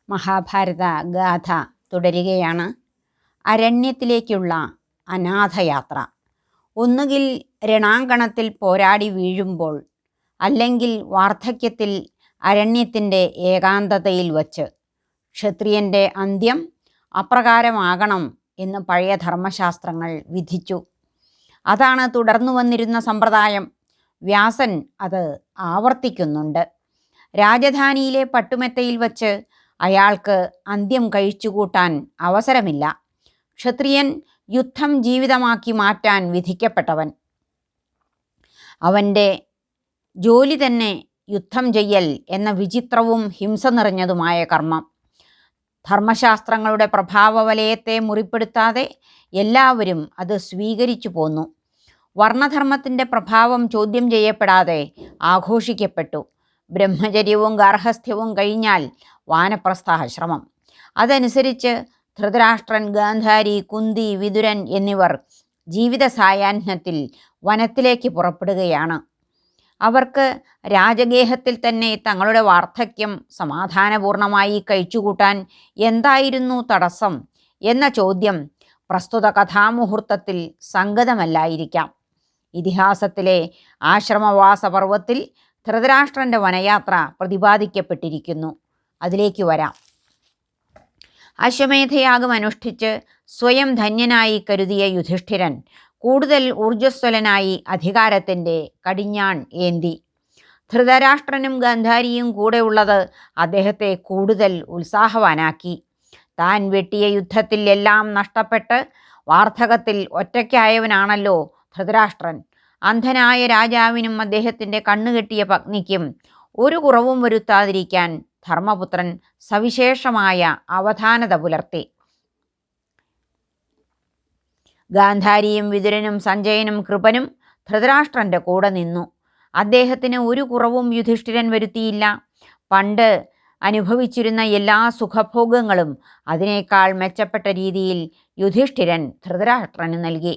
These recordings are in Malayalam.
മഹാഭാരത ഗാഥ തുടരുകയാണ്. അരണ്യത്തിലേക്കുള്ള അനാഥയാത്ര. ഒന്നുകിൽ രണാങ്കണത്തിൽ പോരാടി വീഴുമ്പോൾ, അല്ലെങ്കിൽ വാർദ്ധക്യത്തിൽ അരണ്യത്തിൻ്റെ ഏകാന്തതയിൽ വച്ച്. ക്ഷത്രിയൻ്റെ അന്ത്യം അപ്രകാരമാകണം എന്ന് പഴയ ധർമ്മശാസ്ത്രങ്ങൾ വിധിച്ചു. അതാണ് തുടർന്നു വന്നിരുന്ന സമ്പ്രദായം. വ്യാസൻ അത് ആവർത്തിക്കുന്നുണ്ട്. രാജധാനിയിലെ പട്ടുമെത്തയിൽ വച്ച് അയാൾക്ക് അന്ത്യം കഴിച്ചുകൂട്ടാൻ അവസരമില്ല. ക്ഷത്രിയൻ യുദ്ധം ജീവിതമാക്കി മാറ്റാൻ വിധിക്കപ്പെട്ടവൻ. അവൻ്റെ ജോലി തന്നെ യുദ്ധം ചെയ്യൽ എന്ന വിചിത്രവും ഹിംസ നിറഞ്ഞതുമായ കർമ്മം. ധർമ്മശാസ്ത്രങ്ങളുടെ പ്രഭാവവലയത്തെ മുറിപ്പെടുത്താതെ എല്ലാവരും അത് സ്വീകരിച്ചു പോന്നു. വർണ്ണധർമ്മത്തിൻ്റെ പ്രഭാവം ചോദ്യം ചെയ്യപ്പെടാതെ ആഘോഷിക്കപ്പെട്ടു. ബ്രഹ്മചര്യവും ഗാർഹസ്ഥ്യവും കഴിഞ്ഞാൽ വാനപ്രസ്ഥാശ്രമം. അതനുസരിച്ച് ധൃതരാഷ്ട്രൻ, ഗാന്ധാരി, കുന്തി, വിതുരൻ എന്നിവർ ജീവിത സായാഹ്നത്തിൽ വനത്തിലേക്ക് പുറപ്പെടുകയാണ്. അവർക്ക് രാജഗേഹത്തിൽ തന്നെ തങ്ങളുടെ വാർദ്ധക്യം സമാധാനപൂർണമായി കഴിച്ചുകൂട്ടാൻ എന്തായിരുന്നു തടസ്സം എന്ന ചോദ്യം പ്രസ്തുത കഥാമുഹൂർത്തത്തിൽ സംഗതമല്ലായിരിക്കാം. ഇതിഹാസത്തിലെ ആശ്രമവാസ പർവ്വത്തിൽ ധൃതരാഷ്ട്രൻ്റെ വനയാത്ര പ്രതിപാദിക്കപ്പെട്ടിരിക്കുന്നു. അതിലേക്ക് വരാം. അശ്വമേധയാഗം അനുഷ്ഠിച്ച് സ്വയം ധന്യനായി കരുതിയ യുധിഷ്ഠിരൻ കൂടുതൽ ഊർജ്ജസ്വലനായി അധികാരത്തിൻ്റെ കടിഞ്ഞാൺ ഏന്തി. ധൃതരാഷ്ട്രനും ഗാന്ധാരിയും കൂടെ ഉള്ളത് അദ്ദേഹത്തെ കൂടുതൽ ഉത്സാഹവാനാക്കി. താൻ വെട്ടിയ യുദ്ധത്തിൽ എല്ലാം നഷ്ടപ്പെട്ട് വാർദ്ധകത്തിൽ ഒറ്റയ്ക്കായവനാണല്ലോ ധൃതരാഷ്ട്രൻ. അന്ധനായ രാജാവിനും അദ്ദേഹത്തിൻ്റെ കണ്ണുകെട്ടിയ പത്നിക്കും ഒരു കുറവും വരുത്താതിരിക്കാൻ ധർമ്മപുത്രൻ സവിശേഷമായ അവധാനത പുലർത്തി. ഗാന്ധാരിയും വിതുരനും സഞ്ജയനും കൃപനും ധൃതരാഷ്ട്രൻ്റെ കൂടെ നിന്നു. അദ്ദേഹത്തിന് ഒരു കുറവും യുധിഷ്ഠിരൻ വരുത്തിയില്ല. പണ്ട് അനുഭവിച്ചിരുന്ന എല്ലാ സുഖഭോഗങ്ങളും അതിനേക്കാൾ മെച്ചപ്പെട്ട രീതിയിൽ യുധിഷ്ഠിരൻ ധൃതരാഷ്ട്രന് നൽകി.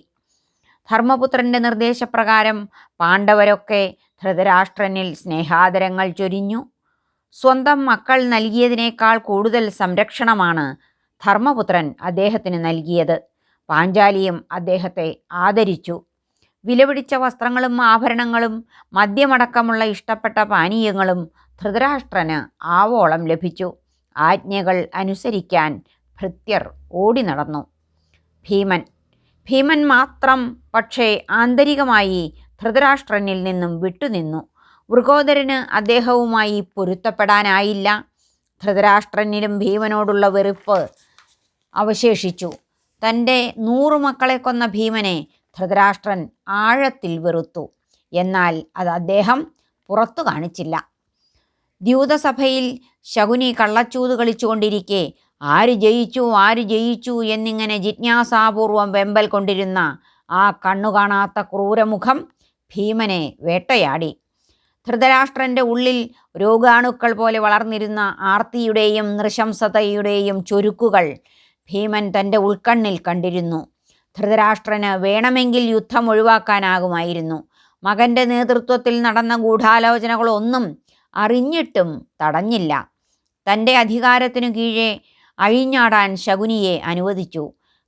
ധർമ്മപുത്രൻ്റെ നിർദ്ദേശപ്രകാരം പാണ്ഡവരൊക്കെ ധൃതരാഷ്ട്രനിൽ സ്നേഹാദരങ്ങൾ ചൊരിഞ്ഞു. സ്വന്തം മക്കൾ നൽകിയതിനേക്കാൾ കൂടുതൽ സംരക്ഷണമാണ് ധർമ്മപുത്രൻ അദ്ദേഹത്തിന് നൽകിയത്. പാഞ്ചാലിയും അദ്ദേഹത്തെ ആദരിച്ചു. വിലപിടിച്ച വസ്ത്രങ്ങളും ആഭരണങ്ങളും മദ്യമടക്കമുള്ള ഇഷ്ടപ്പെട്ട പാനീയങ്ങളും ധൃതരാഷ്ട്രന് ആവോളം ലഭിച്ചു. ആജ്ഞകൾ അനുസരിക്കാൻ ഭൃത്യർ ഓടി നടന്നു. ഭീമൻ മാത്രം പക്ഷേ ആന്തരികമായി ധൃതരാഷ്ട്രനിൽ നിന്നും വിട്ടുനിന്നു. വൃകോദരന് അദ്ദേഹവുമായി പൊരുത്തപ്പെടാനായില്ല. ധൃതരാഷ്ട്രനിലും ഭീമനോടുള്ള വെറുപ്പ് അവശേഷിച്ചു. തൻ്റെ 100 മക്കളെ കൊന്ന ഭീമനെ ധൃതരാഷ്ട്രൻ ആഴത്തിൽ വെറുത്തു. എന്നാൽ അത് അദ്ദേഹം പുറത്തു കാണിച്ചില്ല. ദ്യൂതസഭയിൽ ശകുനി കള്ളച്ചൂത് കളിച്ചുകൊണ്ടിരിക്കെ ആര് ജയിച്ചു എന്നിങ്ങനെ ജിജ്ഞാസാപൂർവം വെമ്പൽ കൊണ്ടിരുന്ന ആ കണ്ണുകാണാത്ത ക്രൂരമുഖം ഭീമനെ വേട്ടയാടി. ധൃതരാഷ്ട്രൻ്റെ ഉള്ളിൽ രോഗാണുക്കൾ പോലെ വളർന്നിരുന്ന ആർത്തിയുടെയും നൃശംസതയുടെയും ചൊരുക്കുകൾ ഭീമൻ തൻ്റെ ഉൾക്കണ്ണിൽ കണ്ടിരുന്നു. ധൃതരാഷ്ട്രന് വേണമെങ്കിൽ യുദ്ധം ഒഴിവാക്കാനാകുമായിരുന്നു. മകൻ്റെ നേതൃത്വത്തിൽ നടന്ന ഗൂഢാലോചനകളൊന്നും അറിഞ്ഞിട്ടും തടഞ്ഞില്ല. തൻ്റെ അധികാരത്തിനു കീഴെ അഴിഞ്ഞാടാൻ ശകുനിയെ അനുവദിച്ചു.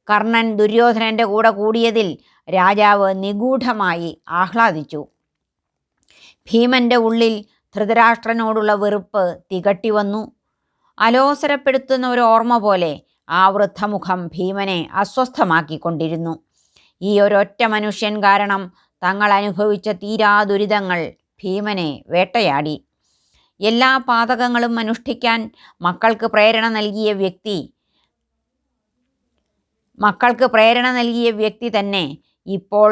കർണൻ ദുര്യോധനൻ്റെ കൂടെ കൂടിയതിൽ രാജാവ് നിഗൂഢമായി ആഹ്ലാദിച്ചു. ഭീമൻ്റെ ഉള്ളിൽ ധൃതരാഷ്ട്രനോടുള്ള വെറുപ്പ് തികട്ടി വന്നു. അലോസരപ്പെടുത്തുന്ന ഒരു ഓർമ്മ പോലെ ആ വൃദ്ധമുഖം ഭീമനെ അസ്വസ്ഥമാക്കിക്കൊണ്ടിരുന്നു. ഈ ഒരൊറ്റ മനുഷ്യൻ കാരണം തങ്ങൾ അനുഭവിച്ച തീരാ ദുരിതങ്ങൾ ഭീമനെ വേട്ടയാടി. എല്ലാ പാതകങ്ങളും അനുഷ്ഠിക്കാൻ മക്കൾക്ക് പ്രേരണ നൽകിയ വ്യക്തി തന്നെ ഇപ്പോൾ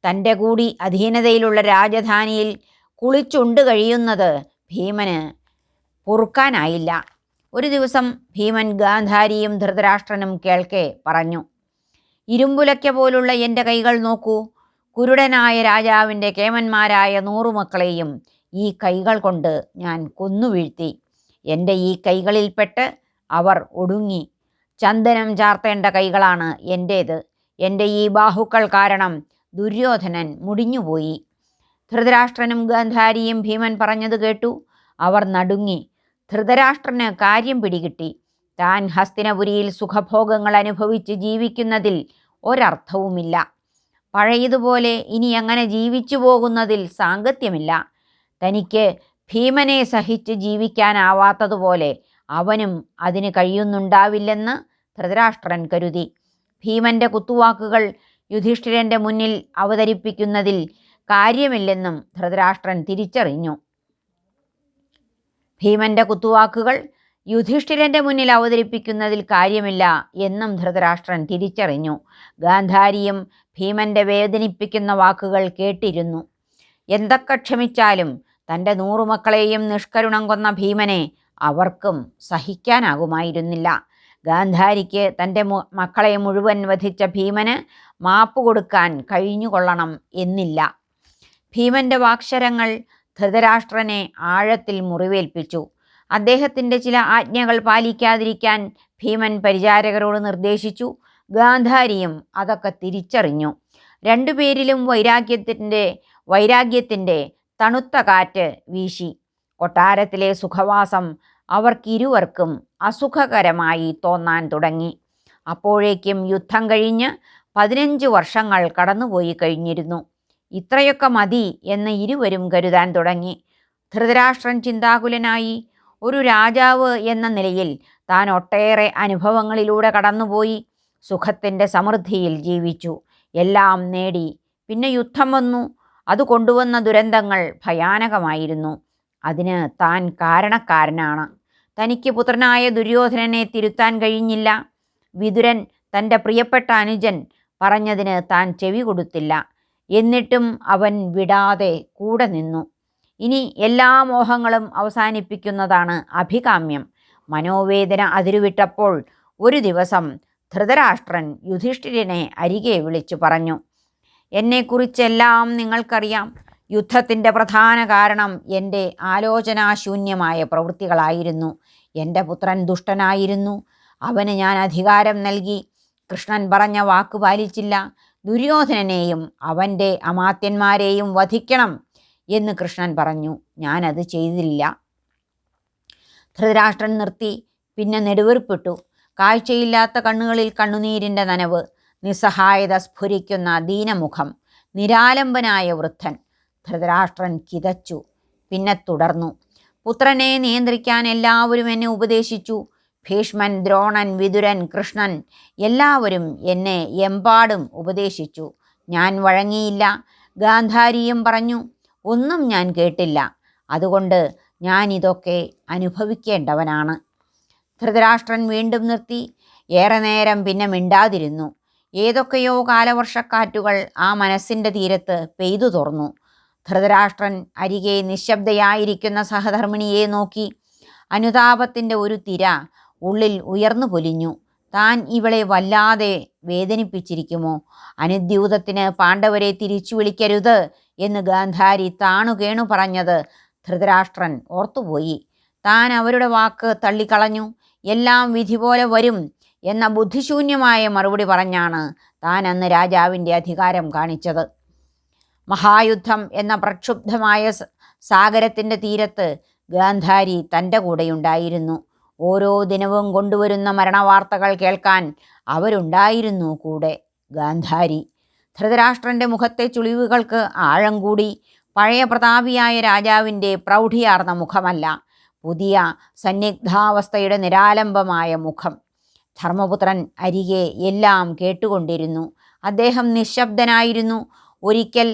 തൻ്റെ കൂടി അധീനതയിലുള്ള രാജധാനിയിൽ കുളിച്ചുണ്ട് കഴിയുന്നത് ഭീമന് പൊറുക്കാനായില്ല. ഒരു ദിവസം ഭീമൻ ഗാന്ധാരിയും ധൃതരാഷ്ട്രനും കേൾക്കെ പറഞ്ഞു: ഇരുമ്പുലയ്ക്ക പോലുള്ള എൻ്റെ കൈകൾ നോക്കൂ. കുരുടനായ രാജാവിൻ്റെ കേമന്മാരായ 100 മക്കളെയും ഈ കൈകൾ കൊണ്ട് ഞാൻ കൊന്നുവീഴ്ത്തി. എൻ്റെ ഈ കൈകളിൽപ്പെട്ട് അവർ ഒടുങ്ങി. ചന്ദനം ചാർത്തേണ്ട കൈകളാണ് എൻ്റേത്. എൻ്റെ ഈ ബാഹുക്കൾ കാരണം ദുര്യോധനൻ മുടിഞ്ഞുപോയി. ധൃതരാഷ്ട്രനും ഗാന്ധാരിയും ഭീമൻ പറഞ്ഞത് കേട്ടു. അവർ നടുങ്ങി. ധൃതരാഷ്ട്രന് കാര്യം പിടികിട്ടി. താൻ ഹസ്തിനപുരിയിൽ സുഖഭോഗങ്ങൾ അനുഭവിച്ച് ജീവിക്കുന്നതിൽ ഒരർത്ഥവുമില്ല. പഴയതുപോലെ ഇനി അങ്ങനെ ജീവിച്ചു പോകുന്നതിൽ സാങ്കത്യമില്ല. തനിക്ക് ഭീമനെ സഹിച്ച് ജീവിക്കാനാവാത്തതുപോലെ അവനും അതിന് കഴിയുന്നുണ്ടാവില്ലെന്ന് ധൃതരാഷ്ട്രൻ കരുതി. ഭീമന്റെ കുത്തുവാക്കുകൾ യുധിഷ്ഠിരന്റെ മുന്നിൽ അവതരിപ്പിക്കുന്നതിൽ കാര്യമില്ലെന്നും ധൃതരാഷ്ട്രൻ തിരിച്ചറിഞ്ഞു. ഭീമന്റെ കുത്തുവാക്കുകൾ യുധിഷ്ഠിരന്റെ മുന്നിൽ അവതരിപ്പിക്കുന്നതിൽ കാര്യമില്ല എന്നും ധൃതരാഷ്ട്രൻ തിരിച്ചറിഞ്ഞു. ഗാന്ധാരിയും ഭീമന്റെ വേദനിപ്പിക്കുന്ന വാക്കുകൾ കേട്ടിരുന്നു. എന്തൊക്കെ ക്ഷമിച്ചാലും തൻ്റെ 100 മക്കളെയും നിഷ്കരുണം കൊന്ന ഭീമനെ അവർക്കും സഹിക്കാനാകുമായിരുന്നില്ല. ഗാന്ധാരിക്ക് തൻ്റെ മക്കളെ മുഴുവൻ വധിച്ച ഭീമന് മാപ്പ് കൊടുക്കാൻ കഴിഞ്ഞുകൊള്ളണം എന്നില്ല. ഭീമന്റെ വാക്ശരങ്ങൾ ധൃതരാഷ്ട്രനെ ആഴത്തിൽ മുറിവേൽപ്പിച്ചു. അദ്ദേഹത്തിൻ്റെ ചില ആജ്ഞകൾ പാലിക്കാതിരിക്കാൻ ഭീമൻ പരിചാരകരോട് നിർദ്ദേശിച്ചു. ഗാന്ധാരിയും അതൊക്കെ തിരിച്ചറിഞ്ഞു. രണ്ടുപേരിലും വൈരാഗ്യത്തിൻ്റെ തണുത്ത കാറ്റ് വീശി. കൊട്ടാരത്തിലെ സുഖവാസം അവർക്കിരുവർക്കും അസുഖകരമായി തോന്നാൻ തുടങ്ങി. അപ്പോഴേക്കും യുദ്ധം കഴിഞ്ഞ് 15 വർഷങ്ങൾ കടന്നുപോയി കഴിഞ്ഞിരുന്നു. ഇത്രയൊക്കെ മതി എന്ന് ഇരുവരും കരുതാൻ തുടങ്ങി. ധൃതരാഷ്ട്രൻ ചിന്താകുലനായി. ഒരു രാജാവ് എന്ന നിലയിൽ താൻ ഒട്ടേറെ അനുഭവങ്ങളിലൂടെ കടന്നുപോയി. സുഖത്തിൻ്റെ സമൃദ്ധിയിൽ ജീവിച്ചു. എല്ലാം നേടി. പിന്നെ യുദ്ധം വന്നു. അത് കൊണ്ടുവന്ന ദുരന്തങ്ങൾ ഭയാനകമായിരുന്നു. അതിന് താൻ കാരണക്കാരനാണ്. തനിക്ക് പുത്രനായ ദുര്യോധനനെ തിരുത്താൻ കഴിഞ്ഞില്ല. വിതുരൻ തൻ്റെ പ്രിയപ്പെട്ട അനുജൻ പറഞ്ഞതിന് താൻ ചെവി കൊടുത്തില്ല. എന്നിട്ടും അവൻ വിടാതെ കൂടെ നിന്നു. ഇനി എല്ലാ മോഹങ്ങളും അവസാനിപ്പിക്കുന്നതാണ് അഭികാമ്യം. മനോവേദന അതിരുവിട്ടപ്പോൾ ഒരു ദിവസം ധൃതരാഷ്ട്രൻ യുധിഷ്ഠിരനെ അരികെ വിളിച്ചു പറഞ്ഞു, എന്നെക്കുറിച്ചെല്ലാം നിങ്ങൾക്കറിയാം. യുദ്ധത്തിൻ്റെ പ്രധാന കാരണം എൻ്റെ ആലോചനാശൂന്യമായ പ്രവൃത്തികളായിരുന്നു. എൻ്റെ പുത്രൻ ദുഷ്ടനായിരുന്നു. അവന് ഞാൻ അധികാരം നൽകി. കൃഷ്ണൻ പറഞ്ഞ വാക്ക് പാലിച്ചില്ല. ദുര്യോധനനെയും അവൻ്റെ അമാത്യന്മാരെയും വധിക്കണം എന്ന് കൃഷ്ണൻ പറഞ്ഞു. ഞാനത് ചെയ്തില്ല. ധൃതരാഷ്ട്രൻ നിർത്തി. പിന്നെ നെടുവീർപ്പിട്ടു. കാഴ്ചയില്ലാത്ത കണ്ണുകളിൽ കണ്ണുനീരിൻ്റെ നനവ്. നിസ്സഹായത സ്ഫുരിക്കുന്ന ദീനമുഖം. നിരാലംബനായ വൃദ്ധൻ. ധൃതരാഷ്ട്രൻ കിതച്ചു. പിന്നെ തുടർന്നു. പുത്രനെ നിയന്ത്രിക്കാൻ എല്ലാവരും എന്നെ ഉപദേശിച്ചു. ഭീഷ്മൻ, ദ്രോണൻ, വിതുരൻ, കൃഷ്ണൻ എല്ലാവരും എന്നെ എമ്പാടും ഉപദേശിച്ചു. ഞാൻ വഴങ്ങിയില്ല. ഗാന്ധാരിയും പറഞ്ഞു. ഒന്നും ഞാൻ കേട്ടില്ല. അതുകൊണ്ട് ഞാൻ ഇതൊക്കെ അനുഭവിക്കേണ്ടവനാണ്. ധൃതരാഷ്ട്രൻ വീണ്ടും നിർത്തി. ഏറെ നേരം പിന്നെ മിണ്ടാതിരുന്നു. ഏതൊക്കെയോ കാലവർഷക്കാറ്റുകൾ ആ മനസ്സിൻ്റെ തീരത്ത് പെയ്തു തുറന്നു. ധൃതരാഷ്ട്രൻ അരികെ നിശബ്ദയായിരിക്കുന്ന സഹധർമ്മിണിയെ നോക്കി. അനുതാപത്തിൻ്റെ ഒരു തിര ഉള്ളിൽ ഉയർന്നു പൊലിഞ്ഞു. താൻ ഇവളെ വല്ലാതെ വേദനിപ്പിച്ചിരിക്കുമോ? അനുദ്യൂതത്തിന് പാണ്ഡവരെ തിരിച്ചു വിളിക്കരുത് എന്ന് ഗാന്ധാരി താണുകേണു പറഞ്ഞത് ധൃതരാഷ്ട്രൻ ഓർത്തുപോയി. താൻ അവരുടെ വാക്ക് തള്ളിക്കളഞ്ഞു. എല്ലാം വിധി പോലെ വരും എന്ന ബുദ്ധിശൂന്യമായ മറുപടി പറഞ്ഞാണ് താൻ അന്ന് രാജാവിൻ്റെ അധികാരം കാണിച്ചത്. മഹായുദ്ധം എന്ന പ്രക്ഷുബ്ധമായ സാഗരത്തിൻ്റെ തീരത്ത് ഗാന്ധാരി തൻ്റെ കൂടെയുണ്ടായിരുന്നു. ഓരോ ദിനവും കൊണ്ടുവരുന്ന മരണവാർത്തകൾ കേൾക്കാൻ അവരുണ്ടായിരുന്നു കൂടെ. ഗാന്ധാരി. ധൃതരാഷ്ട്രൻ്റെ മുഖത്തെ ചുളിവുകൾക്ക് ആഴം കൂടി. പഴയ പ്രതാപിയായ രാജാവിൻ്റെ പ്രൗഢിയാർന്ന മുഖമല്ല, പുതിയ സന്നിഗ്ധാവസ്ഥയുടെ നിരാലംബമായ മുഖം. ധർമ്മപുത്രൻ അരികെ എല്ലാം കേട്ടുകൊണ്ടിരുന്നു. അദ്ദേഹം നിശബ്ദനായിരുന്നു. ഒരിക്കൽ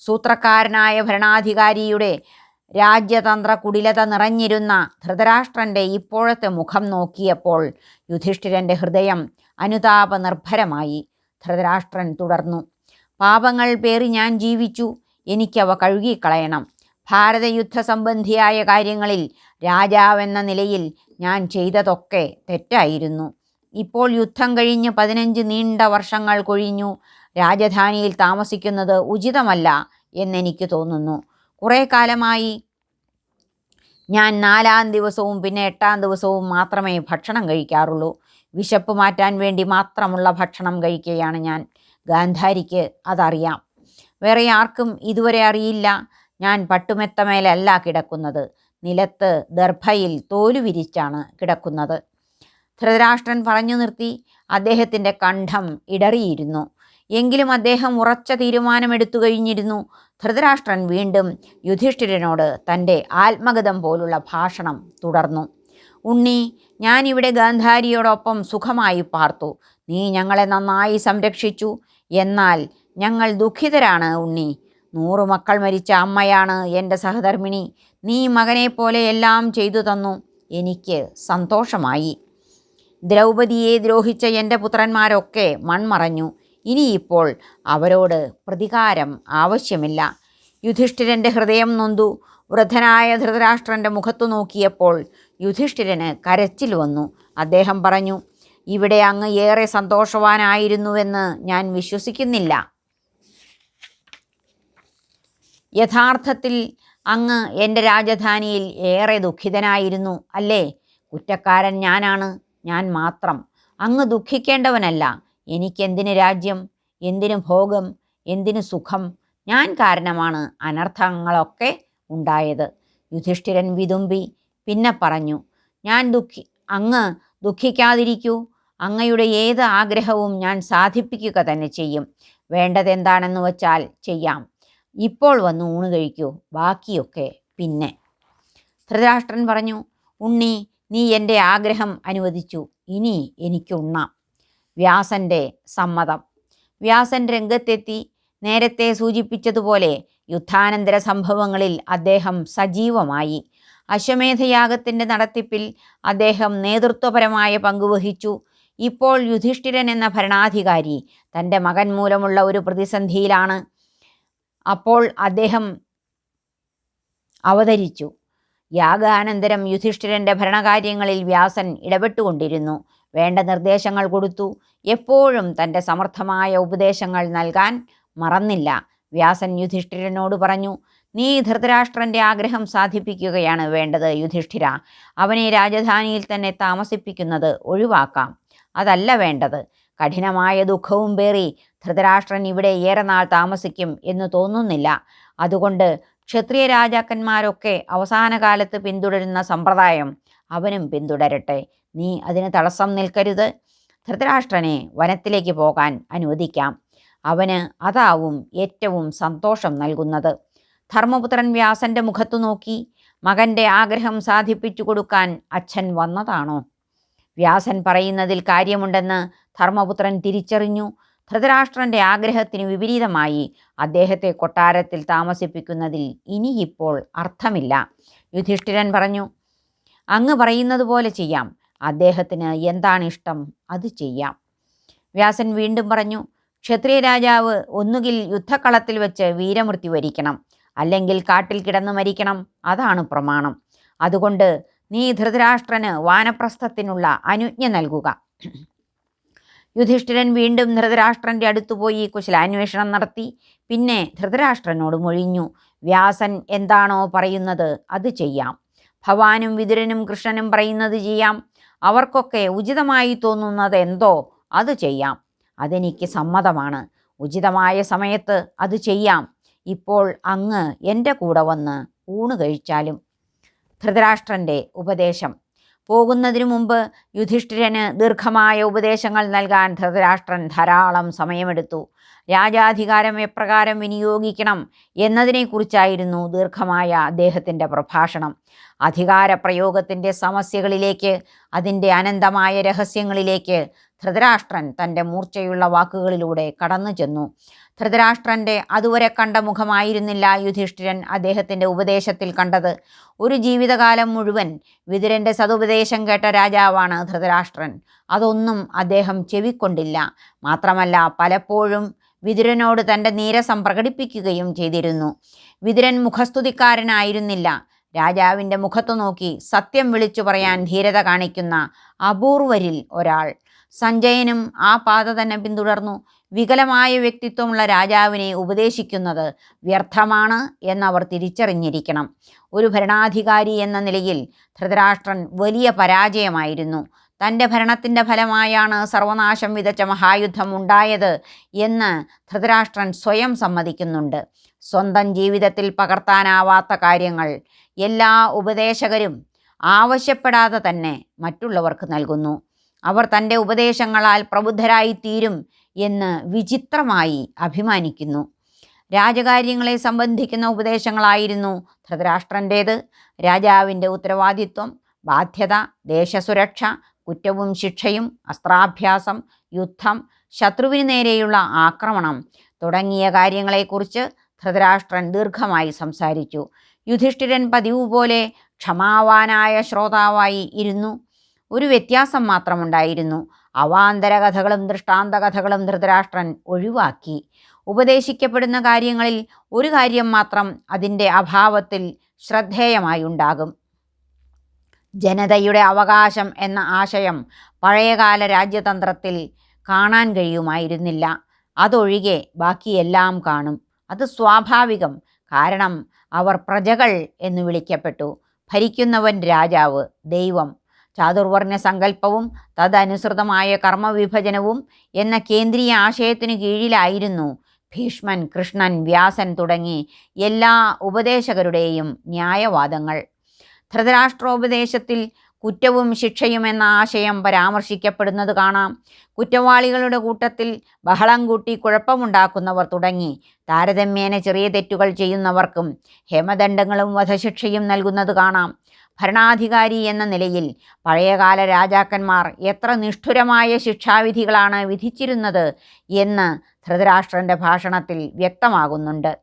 സൂത്രക്കാരനായ ഭരണാധികാരിയുടെ രാജ്യതന്ത്ര കുടിലത നിറഞ്ഞിരുന്ന ധൃതരാഷ്ട്രൻ്റെ ഇപ്പോഴത്തെ മുഖം നോക്കിയപ്പോൾ യുധിഷ്ഠിരൻ്റെ ഹൃദയം അനുതാപനിർഭരമായി. ധൃതരാഷ്ട്രൻ തുടർന്നു. പാപങ്ങൾ പേറി ഞാൻ ജീവിച്ചു. എനിക്കവ കഴുകിക്കളയണം. ഭാരതയുദ്ധ സംബന്ധിയായ കാര്യങ്ങളിൽ രാജാവെന്ന നിലയിൽ ഞാൻ ചെയ്തതൊക്കെ തെറ്റായിരുന്നു. ഇപ്പോൾ യുദ്ധം കഴിഞ്ഞ് 15 നീണ്ട വർഷങ്ങൾ കൊഴിഞ്ഞു. രാജധാനിയിൽ താമസിക്കുന്നത് ഉചിതമല്ല എന്നെനിക്ക് തോന്നുന്നു. കുറേ കാലമായി ഞാൻ 4-ാം ദിവസവും പിന്നെ 8-ാം ദിവസവും മാത്രമേ ഭക്ഷണം കഴിക്കാറുള്ളൂ. വിശപ്പ് മാറ്റാൻ വേണ്ടി മാത്രമുള്ള ഭക്ഷണം കഴിക്കുകയാണ് ഞാൻ. ഗാന്ധാരിക്ക് അതറിയാം. വേറെ ആർക്കും ഇതുവരെ അറിയില്ല. ഞാൻ പട്ടുമെത്തമേലല്ല കിടക്കുന്നത്. നിലത്ത് ദർഭയിൽ തോലു വിരിച്ചാണ് കിടക്കുന്നത്. ധൃതരാഷ്ട്രൻ പറഞ്ഞു നിർത്തി. അദ്ദേഹത്തിൻ്റെ കണ്ഠം ഇടറിയിരുന്നു. എങ്കിലും അദ്ദേഹം ഉറച്ച തീരുമാനമെടുത്തു കഴിഞ്ഞിരുന്നു. ധൃതരാഷ്ട്രൻ വീണ്ടും യുധിഷ്ഠിരനോട് തൻ്റെ ആത്മഗതം പോലുള്ള ഭാഷണം തുടർന്നു. ഉണ്ണി, ഞാനിവിടെ ഗാന്ധാരിയോടൊപ്പം സുഖമായി പാർത്തു. നീ ഞങ്ങളെ നന്നായി സംരക്ഷിച്ചു. എന്നാൽ ഞങ്ങൾ ദുഃഖിതരാണ് ഉണ്ണി. 100 മക്കൾ മരിച്ച അമ്മയാണ് എൻ്റെ സഹധർമ്മിണി. നീ മകനെപ്പോലെ എല്ലാം ചെയ്തു തന്നു. എനിക്ക് സന്തോഷമായി. ദ്രൗപദിയെ ദ്രോഹിച്ച എൻ്റെ പുത്രന്മാരൊക്കെ മൺമറഞ്ഞു. ഇനിയിപ്പോൾ അവരോട് പ്രതികാരം ആവശ്യമില്ല. യുധിഷ്ഠിരൻ്റെ ഹൃദയം നൊന്തു. വൃദ്ധനായ ധൃതരാഷ്ട്രൻ്റെ മുഖത്തു നോക്കിയപ്പോൾ യുധിഷ്ഠിരന് കരച്ചിൽ വന്നു. അദ്ദേഹം പറഞ്ഞു, ഇവിടെ അങ്ങ് ഏറെ സന്തോഷവാനായിരുന്നുവെന്ന് ഞാൻ വിശ്വസിക്കുന്നില്ല. യഥാർത്ഥത്തിൽ അങ്ങ് എൻ്റെ രാജധാനിയിൽ ഏറെ ദുഃഖിതനായിരുന്നു അല്ലേ? കുറ്റക്കാരൻ ഞാനാണ്, ഞാൻ മാത്രം. അങ്ങ് ദുഃഖിക്കേണ്ടവനല്ല. എനിക്കെന്തിന് രാജ്യം, എന്തിനു ഭോഗം, എന്തിനു സുഖം? ഞാൻ കാരണമാണ് അനർത്ഥങ്ങളൊക്കെ ഉണ്ടായത്. യുധിഷ്ഠിരൻ വിതുമ്പി. പിന്നെ പറഞ്ഞു, അങ്ങ് ദുഃഖിക്കാതിരിക്കൂ. അങ്ങയുടെ ഏത് ആഗ്രഹവും ഞാൻ സാധിപ്പിക്കുക തന്നെ ചെയ്യും. വേണ്ടതെന്താണെന്ന് വച്ചാൽ ചെയ്യാം. ഇപ്പോൾ വന്ന് ഊണ് കഴിക്കൂ, ബാക്കിയൊക്കെ പിന്നെ. ധൃതരാഷ്ട്രൻ പറഞ്ഞു, ഉണ്ണി, നീ എൻ്റെ ആഗ്രഹം അനുവദിച്ചു. ഇനി എനിക്ക് ഉണ്ണാം. വ്യാസൻ്റെ സമ്മതം. വ്യാസൻ രംഗത്തെത്തി. നേരത്തെ സൂചിപ്പിച്ചതുപോലെ യുദ്ധാനന്തര സംഭവങ്ങളിൽ അദ്ദേഹം സജീവമായി. അശ്വമേധയാഗത്തിൻ്റെ നടത്തിപ്പിൽ അദ്ദേഹം നേതൃത്വപരമായ പങ്കുവഹിച്ചു. ഇപ്പോൾ യുധിഷ്ഠിരൻ എന്ന ഭരണാധികാരി തൻ്റെ മകൻ മൂലമുള്ള ഒരു പ്രതിസന്ധിയിലാണ്. അപ്പോൾ അദ്ദേഹം അവതരിച്ചു. യാഗാനന്തരം യുധിഷ്ഠിരൻ്റെ ഭരണകാര്യങ്ങളിൽ വ്യാസൻ ഇടപെട്ടുകൊണ്ടിരുന്നു. വേണ്ട നിർദ്ദേശങ്ങൾ കൊടുത്തു. എപ്പോഴും തൻ്റെ സമർത്ഥമായ ഉപദേശങ്ങൾ നൽകാൻ മറന്നില്ല. വ്യാസൻ യുധിഷ്ഠിരനോട് പറഞ്ഞു, നീ ധൃതരാഷ്ട്രൻ്റെ ആഗ്രഹം സാധിപ്പിക്കുകയാണ് വേണ്ടത് യുധിഷ്ഠിര. അവനെ രാജധാനിയിൽ തന്നെ താമസിപ്പിക്കുന്നത് ഒഴിവാക്കാം. അതല്ല വേണ്ടത്. കഠിനമായ ദുഃഖവും പേറി ധൃതരാഷ്ട്രൻ ഇവിടെ ഏറെ നാൾ താമസിക്കും എന്ന് തോന്നുന്നില്ല. അതുകൊണ്ട് ക്ഷത്രിയ രാജാക്കന്മാരൊക്കെ അവസാന കാലത്ത് പിന്തുടരുന്ന സമ്പ്രദായം അവനും പിന്തുടരട്ടെ. നീ അതിന് തടസ്സം നിൽക്കരുത്. ധൃതരാഷ്ട്രനെ വനത്തിലേക്ക് പോകാൻ അനുവദിക്കാം. അവന് അതാവും ഏറ്റവും സന്തോഷം നൽകുന്നത്. ധർമ്മപുത്രൻ വ്യാസൻ്റെ മുഖത്തു നോക്കി. മകൻ്റെ ആഗ്രഹം സാധിപ്പിച്ചു കൊടുക്കാൻ അച്ഛൻ വന്നതാണോ? വ്യാസൻ പറയുന്നതിൽ കാര്യമുണ്ടെന്ന് ധർമ്മപുത്രൻ തിരിച്ചറിഞ്ഞു. ധൃതരാഷ്ട്രൻ്റെ ആഗ്രഹത്തിന് വിപരീതമായി അദ്ദേഹത്തെ കൊട്ടാരത്തിൽ താമസിപ്പിക്കുന്നതിൽ ഇനിയിപ്പോൾ അർത്ഥമില്ല. യുധിഷ്ഠിരൻ പറഞ്ഞു, അങ്ങ് പറയുന്നത് പോലെ ചെയ്യാം. അദ്ദേഹത്തിന് എന്താണ് ഇഷ്ടം അത് ചെയ്യാം. വ്യാസൻ വീണ്ടും പറഞ്ഞു, ക്ഷത്രിയ രാജാവ് ഒന്നുകിൽ യുദ്ധക്കളത്തിൽ വെച്ച് വീരമൃത്യു വരിക്കണം, അല്ലെങ്കിൽ കാട്ടിൽ കിടന്നു മരിക്കണം. അതാണ് പ്രമാണം. അതുകൊണ്ട് നീ ധൃതരാഷ്ട്രന് വാനപ്രസ്ഥത്തിനുള്ള അനുജ്ഞ നൽകുക. യുധിഷ്ഠിരൻ വീണ്ടും ധൃതരാഷ്ട്രൻ്റെ അടുത്തുപോയി കുശലാന്വേഷണം നടത്തി. പിന്നെ ധൃതരാഷ്ട്രനോട് മൊഴിഞ്ഞു, വ്യാസൻ എന്താണോ പറയുന്നത് അത് ചെയ്യാം. ഭവാനും വിതുരനും കൃഷ്ണനും പറയുന്നത് ചെയ്യാം. അവർക്കൊക്കെ ഉചിതമായി തോന്നുന്നത് എന്തോ അത് ചെയ്യാം. അതെനിക്ക് സമ്മതമാണ്. ഉചിതമായ സമയത്ത് അത് ചെയ്യാം. ഇപ്പോൾ അങ്ങ് എൻ്റെ കൂടെ വന്ന് ഊണ് കഴിച്ചാലും. ധൃതരാഷ്ട്രൻ്റെ ഉപദേശം. പോകുന്നതിനു മുമ്പ് യുധിഷ്ഠിരന് ദീർഘമായ ഉപദേശങ്ങൾ നൽകാൻ ധൃതരാഷ്ട്രൻ ധാരാളം സമയമെടുത്തു. രാജാധികാരം എപ്രകാരം വിനിയോഗിക്കണം എന്നതിനെക്കുറിച്ചായിരുന്നു ദീർഘമായ അദ്ദേഹത്തിൻ്റെ പ്രഭാഷണം. അധികാരപ്രയോഗത്തിൻ്റെ സമസ്യകളിലേക്ക്, അതിൻ്റെ അനന്തമായ രഹസ്യങ്ങളിലേക്ക് ധൃതരാഷ്ട്രൻ തൻ്റെ മൂർച്ചയുള്ള വാക്കുകളിലൂടെ കടന്നു ചെന്നു. ധൃതരാഷ്ട്രൻ്റെ അതുവരെ കണ്ട മുഖമായിരുന്നില്ല യുധിഷ്ഠിരൻ അദ്ദേഹത്തിൻ്റെ ഉപദേശത്തിൽ കണ്ടത്. ഒരു ജീവിതകാലം മുഴുവൻ വിതുരൻ്റെ സതുപദേശം കേട്ട രാജാവാണ് ധൃതരാഷ്ട്രൻ. അതൊന്നും അദ്ദേഹം ചെവിക്കൊണ്ടില്ല. മാത്രമല്ല പലപ്പോഴും വിതുരനോട് തൻ്റെ നീരസം പ്രകടിപ്പിക്കുകയും ചെയ്തിരുന്നു. വിതുരൻ മുഖസ്തുതിക്കാരനായിരുന്നില്ല. രാജാവിൻ്റെ മുഖത്തു നോക്കി സത്യം വിളിച്ചു പറയാൻ ധീരത കാണിക്കുന്ന അപൂർവരിൽ ഒരാൾ. സഞ്ജയനും ആ പാത തന്നെ പിന്തുടർന്നു. വികലമായ വ്യക്തിത്വമുള്ള രാജാവിനെ ഉപദേശിക്കുന്നത് വ്യർത്ഥമാണ് എന്നവർ തിരിച്ചറിഞ്ഞിരിക്കണം. ഒരു ഭരണാധികാരി എന്ന നിലയിൽ ധൃതരാഷ്ട്രൻ വലിയ പരാജയമായിരുന്നു. തൻ്റെ ഭരണത്തിൻ്റെ ഫലമായാണ് സർവനാശം വിതച്ച മഹായുദ്ധം ഉണ്ടായത് എന്ന് ധൃതരാഷ്ട്രൻ സ്വയം സമ്മതിക്കുന്നുണ്ട്. സ്വന്തം ജീവിതത്തിൽ പകർത്താനാവാത്ത കാര്യങ്ങൾ എല്ലാ ഉപദേശകരും ആവശ്യപ്പെടാതെ തന്നെ മറ്റുള്ളവർക്ക് നൽകുന്നു. അവർ തൻ്റെ ഉപദേശങ്ങളാൽ പ്രബുദ്ധരായിത്തീരും എന്ന് വിചിത്രമായി അഭിമാനിക്കുന്നു. രാജകാര്യങ്ങളെ സംബന്ധിക്കുന്ന ഉപദേശങ്ങളായിരുന്നു ധൃതരാഷ്ട്രൻ്റേത്. രാജാവിൻ്റെ ഉത്തരവാദിത്വം, ബാധ്യത, ദേശസുരക്ഷ, കുറ്റവും ശിക്ഷയും, അസ്ത്രാഭ്യാസം, യുദ്ധം, ശത്രുവിന് നേരെയുള്ള ആക്രമണം തുടങ്ങിയ കാര്യങ്ങളെക്കുറിച്ച് ധൃതരാഷ്ട്രൻ ദീർഘമായി സംസാരിച്ചു. യുധിഷ്ഠിരൻ പതിവ് പോലെ ക്ഷമാവാനായ ശ്രോതാവായി ഇരുന്നു. ഒരു വ്യത്യാസം മാത്രമുണ്ടായിരുന്നു. അവാന്തര കഥകളും ദൃഷ്ടാന്ത കഥകളും ധൃതരാഷ്ട്രൻ ഒഴിവാക്കി. ഉപദേശിക്കപ്പെടുന്ന കാര്യങ്ങളിൽ ഒരു കാര്യം മാത്രം അതിൻ്റെ അഭാവത്തിൽ ശ്രദ്ധേയമായി ഉണ്ടാകും. ജനതയുടെ അവകാശം എന്ന ആശയം പഴയകാല രാജ്യതന്ത്രത്തിൽ കാണാൻ കഴിയുമായിരുന്നില്ല. അതൊഴികെ ബാക്കിയെല്ലാം കാണും. അത് സ്വാഭാവികം. കാരണം അവർ പ്രജകൾ എന്ന് വിളിക്കപ്പെട്ടു. ഭരിക്കുന്നവൻ രാജാവ്, ദൈവം. ചാതുർവർണ്ണ സങ്കല്പവും തദനുസൃതമായ കർമ്മവിഭജനവും എന്ന കേന്ദ്രീയ ആശയത്തിനു കീഴിലായിരുന്നു ഭീഷ്മൻ, കൃഷ്ണൻ, വ്യാസൻ തുടങ്ങി എല്ലാ ഉപദേശകരുടെയും ന്യായവാദങ്ങൾ. ധൃതരാഷ്ട്രോപദേശത്തിൽ കുറ്റവും ശിക്ഷയും എന്ന ആശയം പരാമർശിക്കപ്പെടുന്നത് കാണാം. കുറ്റവാളികളുടെ കൂട്ടത്തിൽ ബഹളം കൂട്ടി കുഴപ്പമുണ്ടാക്കുന്നവർ തുടങ്ങി താരതമ്യേന ചെറിയ തെറ്റുകൾ ചെയ്യുന്നവർക്കും ഹേമദണ്ഡങ്ങളും വധശിക്ഷയും നൽകുന്നത് കാണാം. ഭരണാധികാരി എന്ന നിലയിൽ പഴയകാല രാജാക്കന്മാർ എത്ര നിഷ്ഠുരമായ ശിക്ഷാവിധികളാണ് വിധിച്ചിരുന്നത് എന്ന് ധൃതരാഷ്ട്രൻ്റെ ഭാഷണത്തിൽ വ്യക്തമാകുന്നുണ്ട്.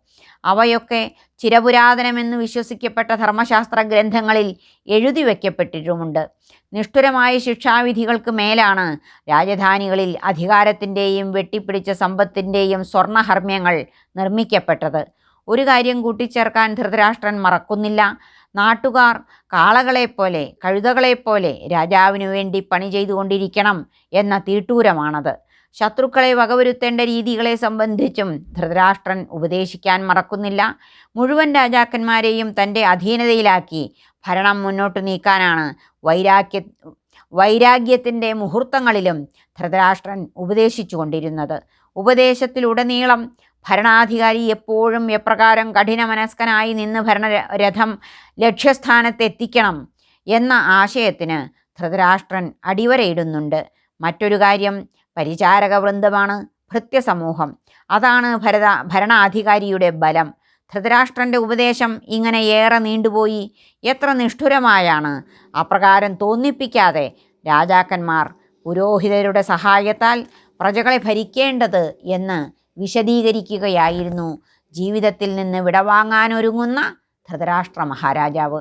അവയൊക്കെ ചിരപുരാതനമെന്ന് വിശ്വസിക്കപ്പെട്ട ധർമ്മശാസ്ത്ര ഗ്രന്ഥങ്ങളിൽ എഴുതി വയ്ക്കപ്പെട്ടിട്ടുമുണ്ട്. നിഷ്ഠുരമായ ശിക്ഷാവിധികൾക്ക് മേലാണ് രാജധാനികളിൽ അധികാരത്തിൻ്റെയും വെട്ടിപ്പിടിച്ച സമ്പത്തിൻ്റെയും സ്വർണ്ണഹർമ്മ്യങ്ങൾ നിർമ്മിക്കപ്പെട്ടത്. ഒരു കാര്യം കൂട്ടിച്ചേർക്കാൻ ധൃതരാഷ്ട്രൻ മറക്കുന്നില്ല. നാട്ടുകാർ കാളകളെപ്പോലെ, കഴുതകളെപ്പോലെ രാജാവിനു വേണ്ടി പണി ചെയ്തുകൊണ്ടിരിക്കണം എന്ന തീട്ടൂരമാണത്. ശത്രുക്കളെ വകവരുത്തേണ്ട രീതികളെ സംബന്ധിച്ചും ധൃതരാഷ്ട്രൻ ഉപദേശിക്കാൻ മറക്കുന്നില്ല. മുഴുവൻ രാജാക്കന്മാരെയും തൻ്റെ അധീനതയിലാക്കി ഭരണം മുന്നോട്ട് നീക്കാനാണ് വൈരാഗ്യത്തിൻ്റെ മുഹൂർത്തങ്ങളിലും ധൃതരാഷ്ട്രൻ ഉപദേശിച്ചു കൊണ്ടിരുന്നത്. ഉപദേശത്തിലുടനീളം ഭരണാധികാരി എപ്പോഴും എപ്രകാരം കഠിനമനസ്കനായി നിന്ന് ഭരണരഥം ലക്ഷ്യസ്ഥാനത്തെത്തിക്കണം എന്ന ആശയത്തിന് ധൃതരാഷ്ട്രൻ അടിവരയിടുന്നുണ്ട്. മറ്റൊരു കാര്യം പരിചാരക വൃന്ദമാണ്, ഭൃത്യസമൂഹം. അതാണ് ഭരണാധികാരിയുടെ ബലം. ധൃതരാഷ്ട്രൻ്റെ ഉപദേശം ഇങ്ങനെ ഏറെ നീണ്ടുപോയി. എത്ര നിഷ്ഠുരമായാണ് അപ്രകാരം തോന്നിപ്പിക്കാതെ രാജാക്കന്മാർ പുരോഹിതരുടെ സഹായത്താൽ പ്രജകളെ ഭരിക്കേണ്ടത് എന്ന് വിശദീകരിക്കുകയായിരുന്നു ജീവിതത്തിൽ നിന്ന് വിടവാങ്ങാനൊരുങ്ങുന്ന ധൃതരാഷ്ട്ര മഹാരാജാവ്.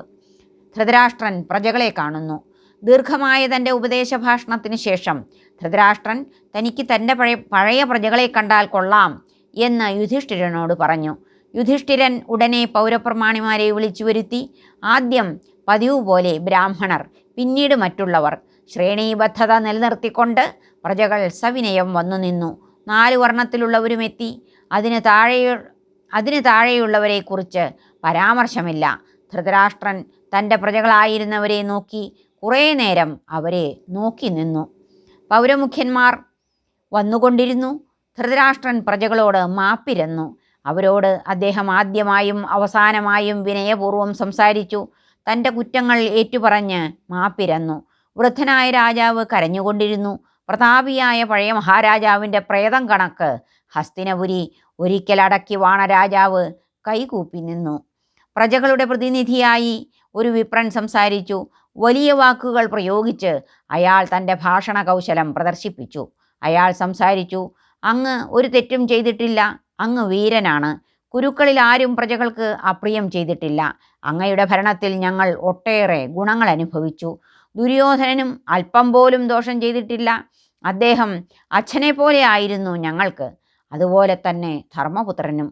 ധൃതരാഷ്ട്രൻ പ്രജകളെ കാണുന്നു. ദീർഘമായ തൻ്റെ ഉപദേശഭാഷണത്തിന് ശേഷം ധൃതരാഷ്ട്രൻ തനിക്ക് തൻ്റെ പഴയ പ്രജകളെ കണ്ടാൽ കൊള്ളാം എന്ന് യുധിഷ്ഠിരനോട് പറഞ്ഞു. യുധിഷ്ഠിരൻ ഉടനെ പൗരപ്രമാണിമാരെ വിളിച്ചു വരുത്തി. ആദ്യം പതിവ് പോലെ ബ്രാഹ്മണർ, പിന്നീട് മറ്റുള്ളവർ. ശ്രേണീബദ്ധത നിലനിർത്തിക്കൊണ്ട് പ്രജകൾ സവിനയം വന്നു നിന്നു. 4 വർണ്ണത്തിലുള്ളവരുമെത്തി. അതിന് താഴെയുള്ളവരെക്കുറിച്ച് പരാമർശമില്ല. ധൃതരാഷ്ട്രൻ തൻ്റെ പ്രജകളായിരുന്നവരെ നോക്കി കുറേ നേരം അവരെ നോക്കി നിന്നു. പൗരമുഖ്യന്മാർ വന്നുകൊണ്ടിരുന്നു. ധൃതരാഷ്ട്രൻ പ്രജകളോട് മാപ്പിരന്നു. അവരോട് അദ്ദേഹം ആദ്യമായും അവസാനമായും വിനയപൂർവ്വം സംസാരിച്ചു. തൻ്റെ കുറ്റങ്ങൾ ഏറ്റുപറഞ്ഞ് മാപ്പിരന്നു. വൃദ്ധനായ രാജാവ് കരഞ്ഞുകൊണ്ടിരുന്നു. പ്രതാപിയായ പഴയ മഹാരാജാവിൻ്റെ പ്രേതം കണക്ക് ഹസ്തിനപുരി ഒരിക്കൽ അടക്കി വാണ രാജാവ് കൈകൂപ്പി നിന്നു. പ്രജകളുടെ പ്രതിനിധിയായി ഒരു വിപ്രൻ സംസാരിച്ചു. വലിയ വാക്കുകൾ പ്രയോഗിച്ച് അയാൾ തൻ്റെ ഭാഷണ കൗശലം പ്രദർശിപ്പിച്ചു. അയാൾ സംസാരിച്ചു. അങ്ങ് ഒരു തെറ്റും ചെയ്തിട്ടില്ല. അങ്ങ് വീരനാണ്. കുരുക്കളിൽ ആരും പ്രജകൾക്ക് അപ്രിയം ചെയ്തിട്ടില്ല. അങ്ങയുടെ ഭരണത്തിൽ ഞങ്ങൾ ഒട്ടേറെ ഗുണങ്ങൾ അനുഭവിച്ചു. ദുര്യോധനനും അല്പം പോലും ദോഷം ചെയ്തിട്ടില്ല. അദ്ദേഹം അച്ഛനെ പോലെ ആയിരുന്നു ഞങ്ങൾക്ക്. അതുപോലെ തന്നെ ധർമ്മപുത്രനും.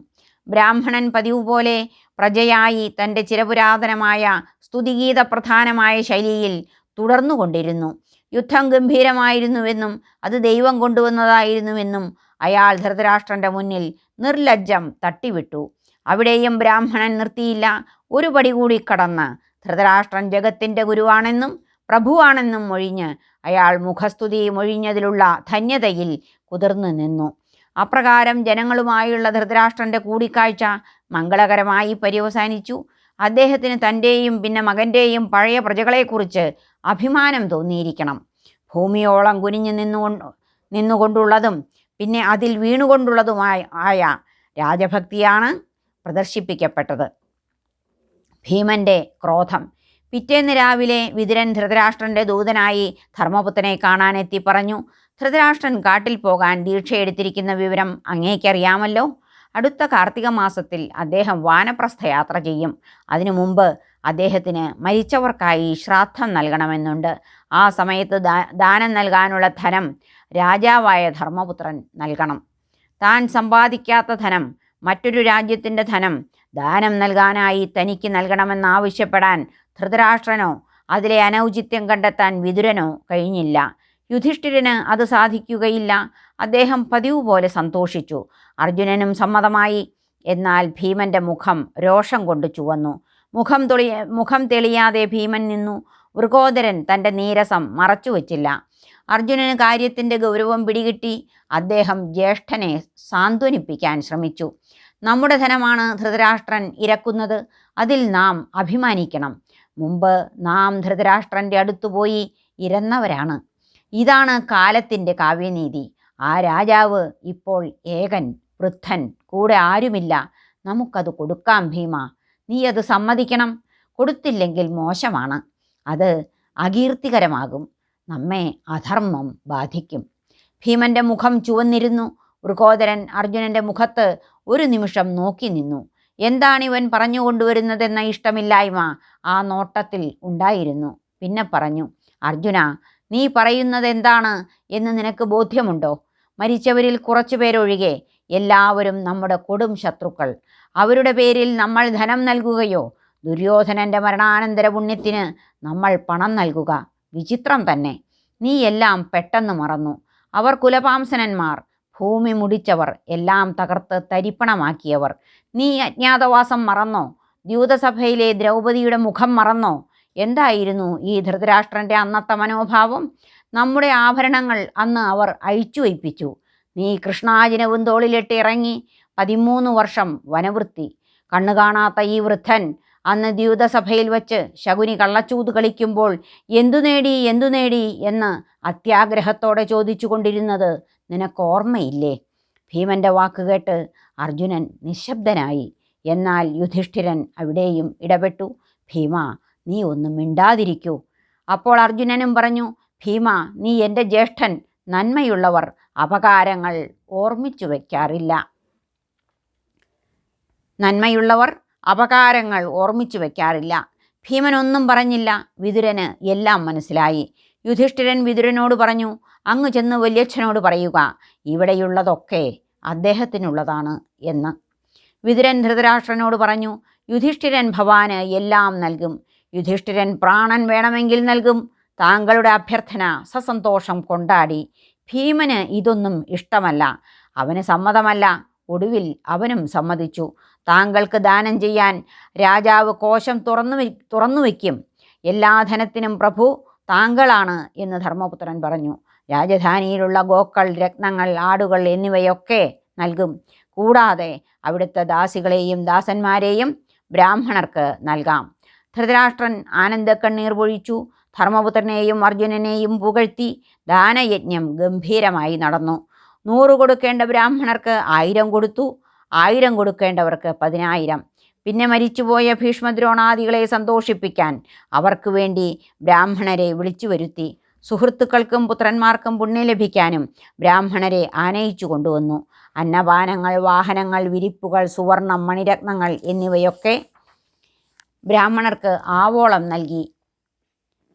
ബ്രാഹ്മണൻ പതിവ് പോലെ പ്രജയായി തൻ്റെ ചിരപുരാതനമായ സ്തുതിഗീത പ്രധാനമായ ശൈലിയിൽ തുടർന്നുകൊണ്ടിരുന്നു. യുദ്ധം ഗംഭീരമായിരുന്നുവെന്നും അത് ദൈവം കൊണ്ടുവന്നതായിരുന്നുവെന്നും അയാൾ ധൃതരാഷ്ട്രൻ്റെ മുന്നിൽ നിർലജ്ജം തട്ടിവിട്ടു. അവിടെയും ബ്രാഹ്മണൻ നിർത്തിയില്ല. ഒരു പടി കൂടി കടന്ന് ധൃതരാഷ്ട്രൻ ജഗത്തിൻ്റെ ഗുരുവാണെന്നും പ്രഭുവാണെന്നും ഒഴിഞ്ഞ് അയാൾ മുഖസ്തുതി മൊഴിഞ്ഞതിലുള്ള ധന്യതയിൽ കുതിർന്നു നിന്നു. അപ്രകാരം ജനങ്ങളുമായുള്ള ധൃതരാഷ്ട്രൻ്റെ കൂടിക്കാഴ്ച മംഗളകരമായി പര്യവസാനിച്ചു. അദ്ദേഹത്തിന് തൻ്റെയും പിന്നെ മകൻ്റെയും പഴയ പ്രജകളെക്കുറിച്ച് അഭിമാനം തോന്നിയിരിക്കണം. ഭൂമിയോളം കുനിഞ്ഞു നിന്നുകൊണ്ടുള്ളതും പിന്നെ അതിൽ വീണുകൊണ്ടുള്ളതുമായ രാജഭക്തിയാണ് പ്രദർശിപ്പിക്കപ്പെട്ടത്. ഭീമൻ്റെ ക്രോധം. പിറ്റേന്ന് രാവിലെ വിതുരൻ ധൃതരാഷ്ട്രൻ്റെ ദൂതനായി ധർമ്മപുത്രനെ കാണാനെത്തി പറഞ്ഞു, ധൃതരാഷ്ട്രൻ കാട്ടിൽ പോകാൻ ദീക്ഷയെടുത്തിരിക്കുന്ന വിവരം അങ്ങേക്കറിയാമല്ലോ. അടുത്ത കാർത്തിക മാസത്തിൽ അദ്ദേഹം വാനപ്രസ്ഥ യാത്ര ചെയ്യും. അതിനു മുമ്പ് അദ്ദേഹത്തിന് മരിച്ചവർക്കായി ശ്രാദ്ധം നൽകണമെന്നുണ്ട്. ആ സമയത്ത് ദാനം നൽകാനുള്ള ധനം രാജാവായ ധർമ്മപുത്രൻ നൽകണം. താൻ സമ്പാദിക്കാത്ത ധനം, മറ്റൊരു രാജ്യത്തിൻ്റെ ധനം ദാനം നൽകാനായി തനിക്ക് നൽകണമെന്നാവശ്യപ്പെടാൻ ധൃതരാഷ്ട്രനോ അതിലെ അനൗചിത്യം കണ്ടെത്താൻ വിതുരനോ കഴിഞ്ഞില്ല. യുധിഷ്ഠിരന് അത് സാധിക്കുകയില്ല. അദ്ദേഹം പതിവ് പോലെ സന്തോഷിച്ചു. അർജുനനും സമ്മതമായി. എന്നാൽ ഭീമൻ്റെ മുഖം രോഷം കൊണ്ട് ചുവന്നു. മുഖം തെളിയാതെ ഭീമൻ നിന്നു. വൃകോദരൻ തൻ്റെ നീരസം മറച്ചുവെച്ചില്ല. അർജുനന് കാര്യത്തിൻ്റെ ഗൗരവം പിടികിട്ടി. അദ്ദേഹം ജ്യേഷ്ഠനെ സാന്ത്വനിപ്പിക്കാൻ ശ്രമിച്ചു. നമ്മുടെ ധനമാണ് ധൃതരാഷ്ട്രൻ ഇരക്കുന്നത്. അതിൽ നാം അഭിമാനിക്കണം. മുമ്പ് നാം ധൃതരാഷ്ട്രൻ്റെ അടുത്തുപോയി ഇരന്നവരാണ്. ഇതാണ് കാലത്തിൻ്റെ കാവ്യനീതി. ആ രാജാവ് ഇപ്പോൾ ഏകൻ, വൃദ്ധൻ, കൂടെ ആരുമില്ല. നമുക്കത് കൊടുക്കാം ഭീമ. നീ അത് സമ്മതിക്കണം. കൊടുത്തില്ലെങ്കിൽ മോശമാണ്. അത് അകീർത്തികരമാകും. നമ്മെ അധർമ്മം ബാധിക്കും. ഭീമൻ്റെ മുഖം ചുവന്നിരുന്നു. വൃകോദരൻ അർജുനൻ്റെ മുഖത്ത് ഒരു നിമിഷം നോക്കി നിന്നു. എന്താണിവൻ പറഞ്ഞുകൊണ്ടുവരുന്നതെന്ന ഇഷ്ടമില്ലായ്മ ആ നോട്ടത്തിൽ ഉണ്ടായിരുന്നു. പിന്നെ പറഞ്ഞു, അർജുന, നീ പറയുന്നത് എന്താണ് എന്ന് നിനക്ക് ബോധ്യമുണ്ടോ? മരിച്ചവരിൽ കുറച്ചു പേരൊഴികെ എല്ലാവരും നമ്മുടെ കൊടും ശത്രുക്കൾ. അവരുടെ പേരിൽ നമ്മൾ ധനം നൽകുകയോ ദുര്യോധനൻ്റെ മരണാനന്തര പുണ്യത്തിന് നമ്മൾ പണം നൽകുക വിചിത്രം തന്നെ. നീ എല്ലാം പെട്ടെന്ന് മറന്നു. അവർ കുലപാംസനന്മാർ, ഭൂമി മുടിച്ചവർ, എല്ലാം തകർത്ത് തരിപ്പണമാക്കിയവർ. നീ അജ്ഞാതവാസം മറന്നോ? ദ്യൂതസഭയിലെ ദ്രൗപദിയുടെ മുഖം മറന്നോ? എന്തായിരുന്നു ഈ ധൃതരാഷ്ട്രൻ്റെ അന്നത്തെ മനോഭാവം? നമ്മുടെ ആഭരണങ്ങൾ അന്ന് അവർ അഴിച്ചു വയ്പ്പിച്ചു. നീ കൃഷ്ണാജിനവും തോളിലിട്ട് ഇറങ്ങി. 13 വർഷം വനവൃത്തി. കണ്ണു കാണാത്ത ഈ വൃദ്ധൻ അന്ന് ദ്യൂതസഭയിൽ വച്ച് ശകുനി കള്ളച്ചൂത് കളിക്കുമ്പോൾ എന്തു നേടി എന്ന് അത്യാഗ്രഹത്തോടെ ചോദിച്ചു കൊണ്ടിരുന്നത് നിനക്ക് ഓർമ്മയില്ലേ? ഭീമൻ്റെ വാക്കുകേട്ട് അർജുനൻ നിശബ്ദനായി. എന്നാൽ യുധിഷ്ഠിരൻ അവിടെയും ഇടപെട്ടു. ഭീമ, നീ ഒന്നും മിണ്ടാതിരിക്കൂ. അപ്പോൾ അർജുനനും പറഞ്ഞു, ഭീമ, നീ എൻ്റെ ജ്യേഷ്ഠൻ. നന്മയുള്ളവർ അപകാരങ്ങൾ ഓർമ്മിച്ചു വയ്ക്കാറില്ല. ഭീമനൊന്നും പറഞ്ഞില്ല. വിതുരന് എല്ലാം മനസ്സിലായി. യുധിഷ്ഠിരൻ വിതുരനോട് പറഞ്ഞു, അങ്ങ് ചെന്ന് വല്യച്ഛനോട് പറയുക, ഇവിടെയുള്ളതൊക്കെ അദ്ദേഹത്തിനുള്ളതാണ് എന്ന്. വിതുരൻ ധൃതരാഷ്ട്രനോട് പറഞ്ഞു, യുധിഷ്ഠിരൻ ഭവാന് എല്ലാം നൽകും. യുധിഷ്ഠിരൻ പ്രാണൻ വേണമെങ്കിൽ നൽകും. താങ്കളുടെ അഭ്യർത്ഥന സസന്തോഷം കൊണ്ടാടി. ഭീമന് ഇതൊന്നും ഇഷ്ടമല്ല. അവന് സമ്മതമല്ല. ഒടുവിൽ അവനും സമ്മതിച്ചു. താങ്കൾക്ക് ദാനം ചെയ്യാൻ രാജാവ് കോശം തുറന്നു വയ്ക്കും. എല്ലാ ധനത്തിനും പ്രഭു താങ്കളാണ് എന്ന് ധർമ്മപുത്രൻ പറഞ്ഞു. രാജധാനിയിലുള്ള ഗോക്കൾ, രത്നങ്ങൾ, ആടുകൾ എന്നിവയൊക്കെ നൽകും. കൂടാതെ അവിടുത്തെ ദാസികളെയും ദാസന്മാരെയും ബ്രാഹ്മണർക്ക് നൽകാം. ധൃതരാഷ്ട്രൻ ആനന്ദക്കണ്ണീർ പൊഴിച്ചു. ധർമ്മപുത്രനെയും അർജുനനെയും പുകഴ്ത്തി. ദാനയജ്ഞം ഗംഭീരമായി നടന്നു. 100 കൊടുക്കേണ്ട ബ്രാഹ്മണർക്ക് 1000 കൊടുത്തു. 1000 കൊടുക്കേണ്ടവർക്ക് 10000. പിന്നെ മരിച്ചുപോയ ഭീഷ്മദ്രോണാദികളെ സന്തോഷിപ്പിക്കാൻ അവർക്ക് വേണ്ടി ബ്രാഹ്മണരെ വിളിച്ചു വരുത്തി. സുഹൃത്തുക്കൾക്കും പുത്രന്മാർക്കും പുണ്യം ലഭിക്കാനും ബ്രാഹ്മണരെ ആനയിച്ചു കൊണ്ടുവന്നു. അന്നപാനങ്ങൾ, വാഹനങ്ങൾ, വിരിപ്പുകൾ, സുവർണം, മണിരത്നങ്ങൾ എന്നിവയൊക്കെ ബ്രാഹ്മണർക്ക് ആവോളം നൽകി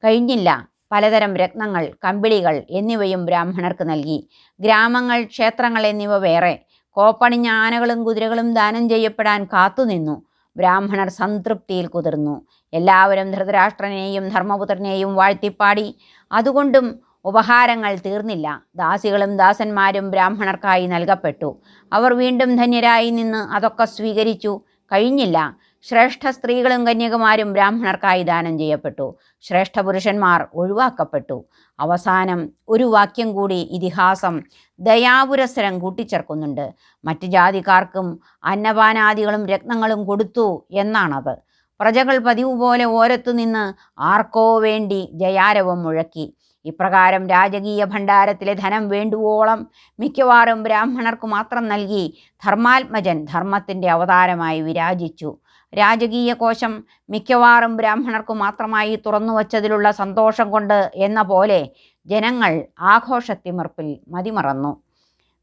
കഴിഞ്ഞില്ല. പലതരം രത്നങ്ങൾ, കമ്പിളികൾ എന്നിവയും ബ്രാഹ്മണർക്ക് നൽകി. ഗ്രാമങ്ങൾ, ക്ഷേത്രങ്ങൾ എന്നിവ വേറെ. കോപ്പണിഞ്ഞ ആനകളും കുതിരകളും ദാനം ചെയ്യപ്പെടാൻ കാത്തുനിന്നു. ബ്രാഹ്മണർ സംതൃപ്തിയിൽ കുതിർന്നു. എല്ലാവരും ധൃതരാഷ്ട്രനെയും ധർമ്മപുത്രനെയും വാഴ്ത്തിപ്പാടി. അതുകൊണ്ടും ഉപഹാരങ്ങൾ തീർന്നില്ല. ദാസികളും ദാസന്മാരും ബ്രാഹ്മണർക്കായി നൽകപ്പെട്ടു. അവർ വീണ്ടും ധന്യരായി നിന്ന് അതൊക്കെ സ്വീകരിച്ചു കഴിഞ്ഞില്ല. ശ്രേഷ്ഠ സ്ത്രീകളും കന്യകമാരും ബ്രാഹ്മണർക്കായി ദാനം ചെയ്യപ്പെട്ടു. ശ്രേഷ്ഠ പുരുഷന്മാർ ഒഴിവാക്കപ്പെട്ടു. അവസാനം ഒരു വാക്യം കൂടി ഇതിഹാസം ദയാപുരസ്സരം കൂട്ടിച്ചേർക്കുന്നുണ്ട്. മറ്റ് ജാതിക്കാർക്കും അന്നപാനാദികളും രത്നങ്ങളും കൊടുത്തു എന്നാണത്. പ്രജകൾ പതിവ് പോലെ ഓരത്തു നിന്ന് ആർക്കോ വേണ്ടി ജയാരവം മുഴക്കി. ഇപ്രകാരം രാജകീയ ഭണ്ഡാരത്തിലെ ധനം വേണ്ടുവോളം മിക്കവാറും ബ്രാഹ്മണർക്കു മാത്രം നൽകി ധർമാത്മജൻ ധർമ്മത്തിൻ്റെ അവതാരമായി വിരാജിച്ചു. രാജകീയ കോശം മിക്കവാറും ബ്രാഹ്മണർക്കു മാത്രമായി തുറന്നു വച്ചതിലുള്ള സന്തോഷം കൊണ്ട് എന്ന പോലെ ജനങ്ങൾ ആഘോഷത്തിമിർപ്പിൽ മതിമറന്നു.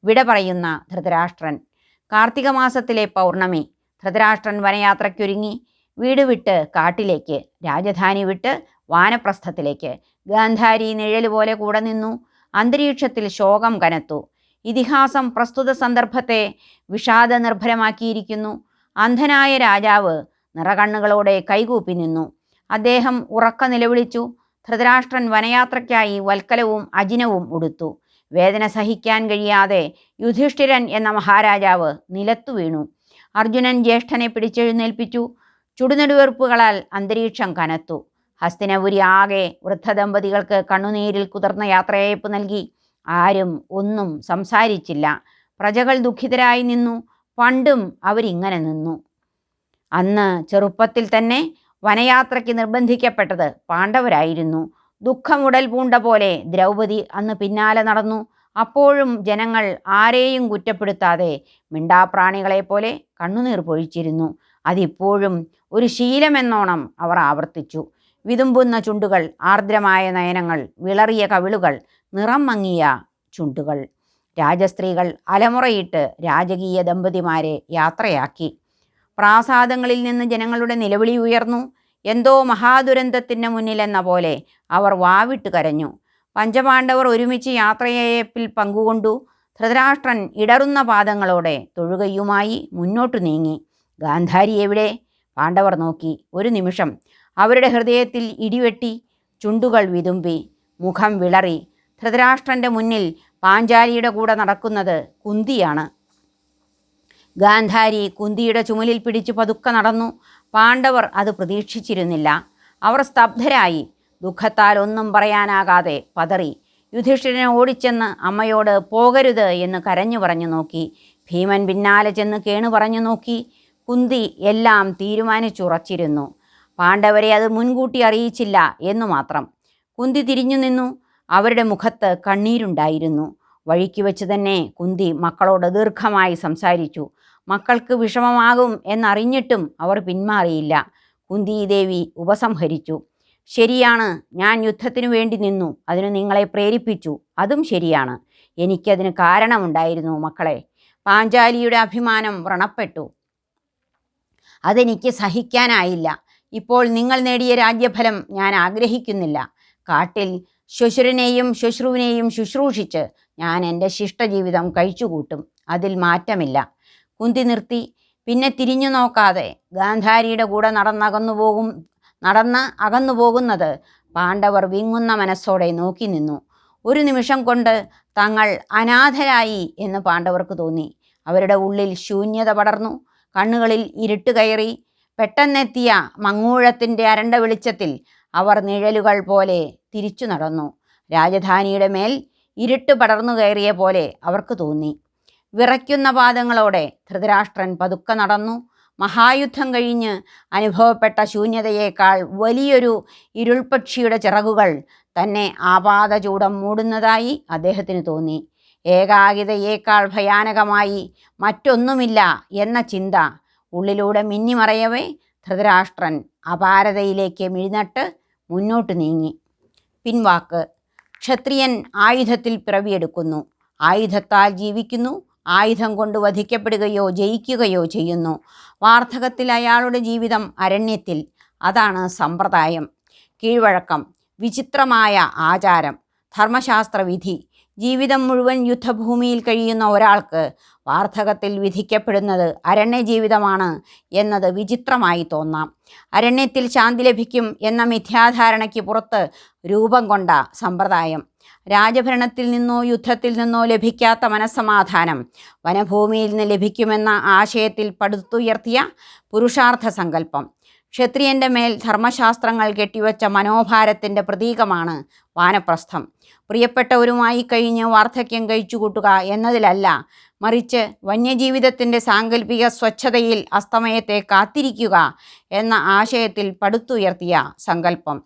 വിട പറയുന്ന ധൃതരാഷ്ട്രൻ. കാർത്തിക മാസത്തിലെ പൗർണമി. ധൃതരാഷ്ട്രൻ വനയാത്രയ്ക്കൊരുങ്ങി വീട് വിട്ട് കാട്ടിലേക്ക്, രാജധാനി വിട്ട് വാനപ്രസ്ഥത്തിലേക്ക്. ഗാന്ധാരി നിഴല് പോലെ കൂടെ നിന്നു. അന്തരീക്ഷത്തിൽ ശോകം കനത്തു. ഇതിഹാസം പ്രസ്തുത സന്ദർഭത്തെ വിഷാദനിർഭരമാക്കിയിരിക്കുന്നു. അന്ധനായ രാജാവ് നിറകണ്ണുകളോടെ കൈകൂപ്പി നിന്നു. അദ്ദേഹം ഉറക്ക നിലവിളിച്ചു. ധൃതരാഷ്ട്രൻ വനയാത്രയ്ക്കായി വൽക്കലവും അജിനവും ഉടുത്തു. വേദന സഹിക്കാൻ കഴിയാതെ യുധിഷ്ഠിരൻ എന്ന മഹാരാജാവ് നിലത്തു വീണു. അർജുനൻ ജ്യേഷ്ഠനെ പിടിച്ചെഴുന്നേൽപ്പിച്ചു. ചുടുനെടുവീർപ്പുകളാൽ അന്തരീക്ഷം കനത്തു. ഹസ്തിനപുരി ആകെ വൃദ്ധദമ്പതികൾക്ക് കണ്ണുനീരിൽ കുതിർന്ന യാത്രയയപ്പ് നൽകി. ആരും ഒന്നും സംസാരിച്ചില്ല. പ്രജകൾ ദുഃഖിതരായി നിന്നു. പണ്ടും അവരിങ്ങനെ നിന്നു. അന്ന് ചെറുപ്പത്തിൽ തന്നെ വനയാത്രയ്ക്ക് നിർബന്ധിക്കപ്പെട്ടത് പാണ്ഡവരായിരുന്നു. ദുഃഖമുടൽ പൂണ്ട പോലെ ദ്രൗപദി അന്ന് പിന്നാലെ നടന്നു. അപ്പോഴും ജനങ്ങൾ ആരെയും കുറ്റപ്പെടുത്താതെ മിണ്ടാപ്രാണികളെപ്പോലെ കണ്ണുനീർ പൊഴിച്ചിരുന്നു. അതിപ്പോഴും ഒരു ശീലമെന്നോണം അവർ ആവർത്തിച്ചു. വിതുമ്പുന്ന ചുണ്ടുകൾ, ആർദ്രമായ നയനങ്ങൾ, വിളറിയ കവിളുകൾ, നിറം മങ്ങിയ ചുണ്ടുകൾ. രാജസ്ത്രീകൾ അലമുറയിട്ട് രാജകീയ ദമ്പതിമാരെ യാത്രയാക്കി. പ്രാസാദങ്ങളിൽ നിന്ന് ജനങ്ങളുടെ നിലവിളി ഉയർന്നു. എന്തോ മഹാദുരന്തത്തിന് മുന്നിലെന്ന പോലെ അവർ വാവിട്ട് കരഞ്ഞു. പഞ്ചപാണ്ഡവർ ഒരുമിച്ച് യാത്രയയപ്പിൽ പങ്കുകൊണ്ടു. ധൃതരാഷ്ട്രൻ ഇടറുന്ന പാദങ്ങളോടെ തൊഴുകയുമായി മുന്നോട്ടു നീങ്ങി. ഗാന്ധാരി എവിടെ? പാണ്ഡവർ നോക്കി. ഒരു നിമിഷം അവരുടെ ഹൃദയത്തിൽ ഇടിവെട്ടി. ചുണ്ടുകൾ വിതുമ്പി, മുഖം വിളറി. ധൃതരാഷ്ട്രൻ്റെ മുന്നിൽ പാഞ്ചാലിയുടെ കൂടെ നടക്കുന്നത് കുന്തിയാണ്. ഗാന്ധാരി കുന്തിയുടെ ചുമലിൽ പിടിച്ച് പതുക്കെ നടന്നു. പാണ്ഡവർ അത് പ്രതീക്ഷിച്ചിരുന്നില്ല. അവർ സ്തബ്ധരായി. ദുഃഖത്താൽ ഒന്നും പറയാനാകാതെ പതറി. യുധിഷ്ഠിരനെ ഓടിച്ചെന്ന് അമ്മയോട് പോകരുത് എന്ന് കരഞ്ഞു പറഞ്ഞു നോക്കി. ഭീമൻ പിന്നാലെ ചെന്ന് കേണു പറഞ്ഞു നോക്കി. കുന്തി എല്ലാം തീരുമാനിച്ചുറച്ചിരുന്നു. പാണ്ഡവരെ അത് മുൻകൂട്ടി അറിയിച്ചില്ല എന്നു മാത്രം. കുന്തി തിരിഞ്ഞു നിന്നു. അവരുടെ മുഖത്ത് കണ്ണീരുണ്ടായിരുന്നു. വഴിക്ക് വെച്ച് തന്നെ കുന്തി മക്കളോട് ദീർഘമായി സംസാരിച്ചു. മക്കൾക്ക് വിഷമമാകും എന്നറിഞ്ഞിട്ടും അവർ പിന്മാറിയില്ല. കുന്തിദേവി ഉപസംഹരിച്ചു. ശരിയാണ്, ഞാൻ യുദ്ധത്തിനു വേണ്ടി നിന്നു. അതിന് നിങ്ങളെ പ്രേരിപ്പിച്ചു. അതും ശരിയാണ്. എനിക്കതിന് കാരണമുണ്ടായിരുന്നു മക്കളെ. പാഞ്ചാലിയുടെ അഭിമാനം വ്രണപ്പെട്ടു. അതെനിക്ക് സഹിക്കാനായില്ല. ഇപ്പോൾ നിങ്ങൾ നേടിയ രാജ്യഫലം ഞാൻ ആഗ്രഹിക്കുന്നില്ല. കാട്ടിൽ ശ്വശുരനെയും ശ്വശ്രുവിനെയും ശുശ്രൂഷിച്ച് ഞാൻ എൻ്റെ ശിഷ്ടജീവിതം കഴിച്ചുകൂട്ടും. അതിൽ മാറ്റമില്ല. കുന്തി നിർത്തി. പിന്നെ തിരിഞ്ഞു നോക്കാതെ ഗാന്ധാരിയുടെ കൂടെ നടന്ന് അകന്നു പോകുന്നത് പാണ്ഡവർ വിങ്ങുന്ന മനസ്സോടെ നോക്കി നിന്നു. ഒരു നിമിഷം കൊണ്ട് തങ്ങൾ അനാഥരായി എന്ന് പാണ്ഡവർക്ക് തോന്നി. അവരുടെ ഉള്ളിൽ ശൂന്യത പടർന്നു. കണ്ണുകളിൽ ഇരുട്ട് കയറി. പെട്ടെന്നെത്തിയ മങ്ങൂഴത്തിൻ്റെ അരണ്ട വെളിച്ചത്തിൽ അവർ നിഴലുകൾ പോലെ തിരിച്ചു നടന്നു. രാജധാനിയുടെ മേൽ ഇരുട്ട് പടർന്നു കയറിയ പോലെ അവർക്ക് തോന്നി. വിറയ്ക്കുന്ന പാദങ്ങളോടെ ധൃതരാഷ്ട്രൻ പതുക്കെ നടന്നു. മഹായുദ്ധം കഴിഞ്ഞ് അനുഭവപ്പെട്ട ശൂന്യതയേക്കാൾ വലിയൊരു ഇരുൾപക്ഷിയുടെ ചിറകുകൾ തന്നെ ആപാദചൂടം മൂടുന്നതായി അദ്ദേഹത്തിന് തോന്നി. ഏകാകിതയേക്കാൾ ഭയാനകമായി മറ്റൊന്നുമില്ല എന്ന ചിന്ത ഉള്ളിലൂടെ മിന്നിമറയവേ ധൃതരാഷ്ട്രൻ അപാരതയിലേക്ക് മിഴിനട്ട് മുന്നോട്ട് നീങ്ങി. പിൻവാക്ക്. ക്ഷത്രിയൻ ആയുധത്തിൽ പിറവിയെടുക്കുന്നു, ആയുധത്താൽ ജീവിക്കുന്നു, ആയുധം കൊണ്ട് വധിക്കപ്പെടുകയോ ജയിക്കുകയോ ചെയ്യുന്നു. വാർദ്ധകത്തിൽ അയാളുടെ ജീവിതം അരണ്യത്തിൽ. അതാണ് സമ്പ്രദായം, കീഴ്വഴക്കം, വിചിത്രമായ ആചാരം, ധർമ്മശാസ്ത്രവിധി. ജീവിതം മുഴുവൻ യുദ്ധഭൂമിയിൽ കഴിയുന്ന ഒരാൾക്ക് വാർദ്ധകത്തിൽ വിധിക്കപ്പെടുന്നത് അരണ്യ ജീവിതമാണ് എന്നത് വിചിത്രമായി തോന്നാം. അരണ്യത്തിൽ ശാന്തി ലഭിക്കും എന്ന മിഥ്യാധാരണയ്ക്ക് പുറത്ത് രൂപം കൊണ്ട സമ്പ്രദായം, രാജഭരണത്തിൽ നിന്നോ യുദ്ധത്തിൽ നിന്നോ ലഭിക്കാത്ത മനസ്സമാധാനം വനഭൂമിയിൽ നിന്ന് ലഭിക്കുമെന്ന ആശയത്തിൽ പടുത്തുയർത്തിയ പുരുഷാർത്ഥ സങ്കല്പം, ക്ഷത്രിയൻ്റെ മേൽ ധർമ്മശാസ്ത്രങ്ങൾ കെട്ടിവെച്ച മനോഭാരത്തിൻ്റെ പ്രതീകമാണ് വാനപ്രസ്ഥം. പ്രിയപ്പെട്ടവരുമായി കഴിഞ്ഞ് വാർദ്ധക്യം കഴിച്ചുകൂട്ടുക എന്നതിലല്ല, മറിച്ച് വന്യജീവിതത്തിൻ്റെ സാങ്കല്പിക സ്വച്ഛതയിൽ അസ്തമയത്തെ കാത്തിരിക്കുക എന്ന ആശയത്തിൽ പടുത്തുയർത്തിയ സങ്കല്പം.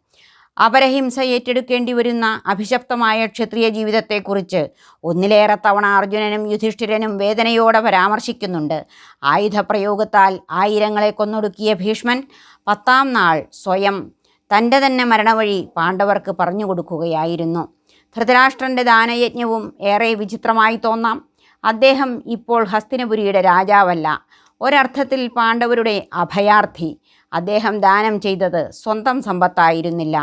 അപരഹിംസ ഏറ്റെടുക്കേണ്ടി വരുന്ന അഭിശപ്തമായ ക്ഷത്രിയ ജീവിതത്തെക്കുറിച്ച് ഒന്നിലേറെ തവണ അർജുനനും യുധിഷ്ഠിരനും വേദനയോടെ പരാമർശിക്കുന്നുണ്ട്. ആയുധപ്രയോഗത്താൽ ആയിരങ്ങളെ കൊന്നൊടുക്കിയ ഭീഷ്മൻ 10-ാം നാൾ സ്വയം തൻ്റെ തന്നെ മരണവഴി പാണ്ഡവർക്ക് പറഞ്ഞു കൊടുക്കുകയായിരുന്നു. ധൃതരാഷ്ട്രൻ്റെ ദാനയജ്ഞവും ഏറെ വിചിത്രമായി തോന്നാം. അദ്ദേഹം ഇപ്പോൾ ഹസ്തിനപുരിയുടെ രാജാവല്ല, ഒരർത്ഥത്തിൽ പാണ്ഡവരുടെ അഭയാർത്ഥി. അദ്ദേഹം ദാനം ചെയ്തത് സ്വന്തം സമ്പത്തായിരുന്നില്ല,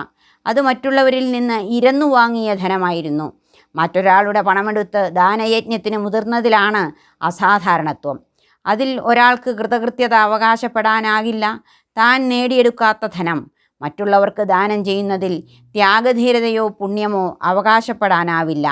അത് മറ്റുള്ളവരിൽ നിന്ന് ഇരന്നു വാങ്ങിയ ധനമായിരുന്നു. മറ്റൊരാളുടെ പണമെടുത്ത് ദാനയജ്ഞത്തിന് മുതിർന്നതിലാണ് അസാധാരണത്വം. അതിൽ ഒരാൾക്ക് കൃതകൃത്യത അവകാശപ്പെടാനാകില്ല. താൻ നേടിയെടുക്കാത്ത ധനം മറ്റുള്ളവർക്ക് ദാനം ചെയ്യുന്നതിൽ ത്യാഗധീരതയോ പുണ്യമോ അവകാശപ്പെടാനാവില്ല.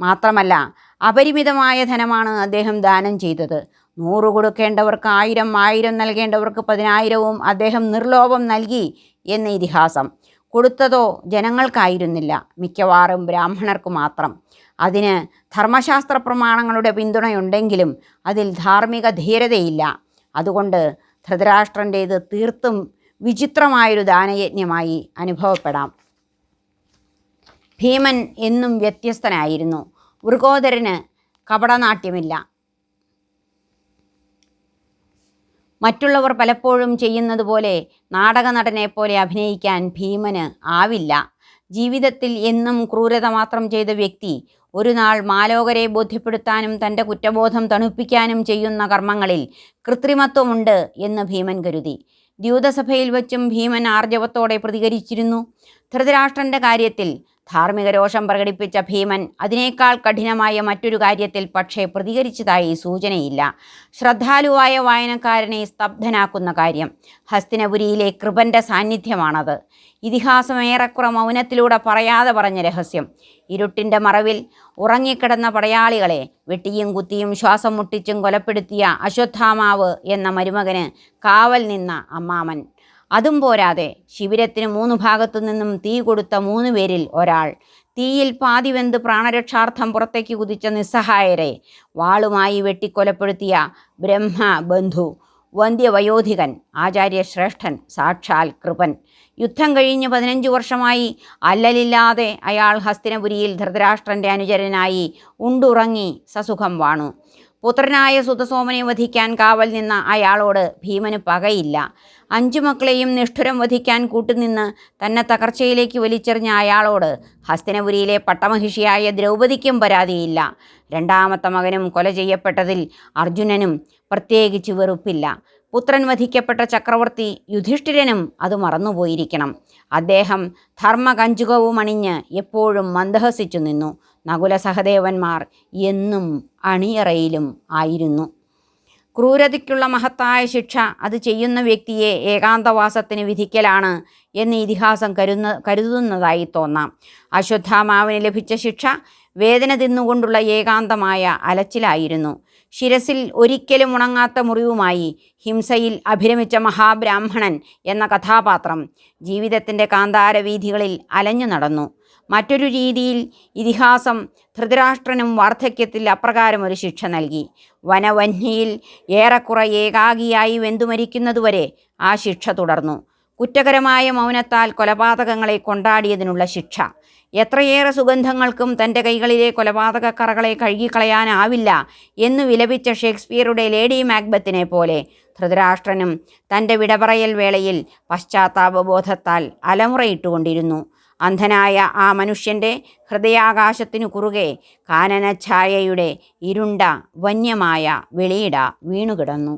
മാത്രമല്ല, അപരിമിതമായ ധനമാണ് അദ്ദേഹം ദാനം ചെയ്തത്. 100 കൊടുക്കേണ്ടവർക്ക് 1000, 1000 നൽകേണ്ടവർക്ക് 10,000വും അദ്ദേഹം നിർലോഭം നൽകി എന്ന് ഇതിഹാസം. കൊടുത്തതോ ജനങ്ങൾക്കായിരുന്നില്ല, മിക്കവാറും ബ്രാഹ്മണർക്ക് മാത്രം. അതിന് ധർമ്മശാസ്ത്ര പ്രമാണങ്ങളുടെ പിന്തുണയുണ്ടെങ്കിലും അതിൽ ധാർമ്മിക ധീരതയില്ല. അതുകൊണ്ട് ധൃതരാഷ്ട്രൻ്റേത് തീർത്തും വിചിത്രമായൊരു ദാനയജ്ഞമായി അനുഭവപ്പെടാം. ഭീമൻ എന്നും വ്യത്യസ്തനായിരുന്നു. വൃകോദരന് കപടനാട്യമില്ല. മറ്റുള്ളവർ പലപ്പോഴും ചെയ്യുന്നത് പോലെ നാടക നടനെ പോലെ അഭിനയിക്കാൻ ഭീമന് ആവില്ല. ജീവിതത്തിൽ എന്നും ക്രൂരത മാത്രം ചെയ്ത വ്യക്തി ഒരു നാൾ മാലോകരെ ബോധ്യപ്പെടുത്താനും തൻ്റെ കുറ്റബോധം തണുപ്പിക്കാനും ചെയ്യുന്ന കർമ്മങ്ങളിൽ കൃത്രിമത്വമുണ്ട് എന്ന് ഭീമൻ കരുതി. ദ്യൂതസഭയിൽ വച്ചും ഭീമൻ ആർജവത്തോടെ പ്രതികരിച്ചിരുന്നു. ധൃതരാഷ്ട്രൻ്റെ കാര്യത്തിൽ ധാർമ്മിക രോഷം പ്രകടിപ്പിച്ച ഭീമൻ അതിനേക്കാൾ കഠിനമായ മറ്റൊരു കാര്യത്തിൽ പക്ഷേ പ്രതികരിച്ചതായി സൂചനയില്ല. ശ്രദ്ധാലുവായ വായനക്കാരനെ സ്തബ്ധനാക്കുന്ന കാര്യം ഹസ്തിനപുരിയിലെ കൃപൻ്റെ സാന്നിധ്യമാണത്. ഇതിഹാസം ഏറെക്കുറെ മൗനത്തിലൂടെ പറയാതെ പറഞ്ഞ രഹസ്യം. ഇരുട്ടിൻ്റെ മറവിൽ ഉറങ്ങിക്കിടന്ന പടയാളികളെ വെട്ടിയും കുത്തിയും ശ്വാസം മുട്ടിച്ചും കൊലപ്പെടുത്തിയ അശ്വത്ഥാമാവ് എന്ന മരുമകന് കാവൽ നിന്ന അമ്മാമൻ. അതും പോരാതെ ശിബിരത്തിന് 3 ഭാഗത്തു നിന്നും തീ കൊടുത്ത 3 പേരിൽ ഒരാൾ. തീയിൽ പാതി വെന്ത് പ്രാണരക്ഷാർത്ഥം പുറത്തേക്ക് കുതിച്ച നിസ്സഹായരെ വാളുമായി വെട്ടിക്കൊലപ്പെടുത്തിയ ബ്രഹ്മബന്ധു, വന്ധ്യവയോധികൻ, ആചാര്യശ്രേഷ്ഠൻ, സാക്ഷാൽ കൃപൻ. യുദ്ധം കഴിഞ്ഞ് 15 വർഷമായി അല്ലലില്ലാതെ അയാൾ ഹസ്തിനപുരിയിൽ ധൃതരാഷ്ട്രൻ്റെ അനുചരനായി ഉണ്ടുറങ്ങി സസുഖം വാണു. പുത്രനായ സുതസോമനെ വധിക്കാൻ കാവൽ നിന്ന അയാളോട് ഭീമന് പകയില്ല. 5 മക്കളെയും നിഷ്ഠുരം വധിക്കാൻ കൂട്ടുനിന്ന് തന്നെ തകർച്ചയിലേക്ക് വലിച്ചെറിഞ്ഞ അയാളോട് ഹസ്തിനപുരിയിലെ പട്ടമഹിഷിയായ ദ്രൗപദിക്കും പരാതിയില്ല. 2ാമത്തെ മകനും കൊല ചെയ്യപ്പെട്ടതിൽ അർജുനനും പ്രത്യേകിച്ച് വെറുപ്പില്ല. പുത്രൻ വധിക്കപ്പെട്ട ചക്രവർത്തി യുധിഷ്ഠിരനും അത് മറന്നുപോയിരിക്കണം. അദ്ദേഹം ധർമ്മകഞ്ചുകവും അണിഞ്ഞ് എപ്പോഴും മന്ദഹസിച്ചു നിന്നു. നകുല സഹദേവന്മാർ എന്നും അണിയറയിലും ആയിരുന്നു. ക്രൂരതയ്ക്കുള്ള മഹത്തായ ശിക്ഷ അത് ചെയ്യുന്ന വ്യക്തിയെ ഏകാന്തവാസത്തിന് വിധിക്കലാണ് എന്ന് ഇതിഹാസം കരുതുന്നതായി തോന്നാം. അശ്വത്ഥാമാവിന് ലഭിച്ച ശിക്ഷ വേദന തിന്നുകൊണ്ടുള്ള ഏകാന്തമായ അലച്ചിലായിരുന്നു. ശിരസിൽ ഒരിക്കലും ഉണങ്ങാത്ത മുറിവുമായി ഹിംസയിൽ അഭിരമിച്ച മഹാബ്രാഹ്മണൻ എന്ന കഥാപാത്രം ജീവിതത്തിൻ്റെ കാന്താരവീഥികളിൽ അലഞ്ഞു നടന്നു. മറ്റൊരു രീതിയിൽ ഇതിഹാസം ധൃതരാഷ്ട്രനും വാർദ്ധക്യത്തിൽ അപ്രകാരമൊരു ശിക്ഷ നൽകി. വനവന്യയിൽ ഏറെക്കുറെ ഏകാഗിയായി വെന്തുമരിക്കുന്നതുവരെ ആ ശിക്ഷ തുടർന്നു. കുറ്റകരമായ മൗനത്താൽ കൊലപാതകങ്ങളെ കൊണ്ടാടിയതിനുള്ള ശിക്ഷ. എത്രയേറെ സുഗന്ധങ്ങൾക്കും തൻ്റെ കൈകളിലെ കൊലപാതകക്കറകളെ കഴുകിക്കളയാനാവില്ല എന്ന് വിലപിച്ച ഷേക്സ്പിയറുടെ ലേഡി മാക്ബത്തിനെ പോലെ ധൃതരാഷ്ട്രനും തൻ്റെ വിടപറയൽ വേളയിൽ പശ്ചാത്താപബോധത്താൽ അലമുറയിട്ടുകൊണ്ടിരുന്നു. അന്ധനായ ആ മനുഷ്യൻ്റെ ഹൃദയാകാശത്തിനു കുറുകെ കാനനഛായയുടെ ഇരുണ്ട വന്യമായ വെളിയിട വീണുകിടന്നു.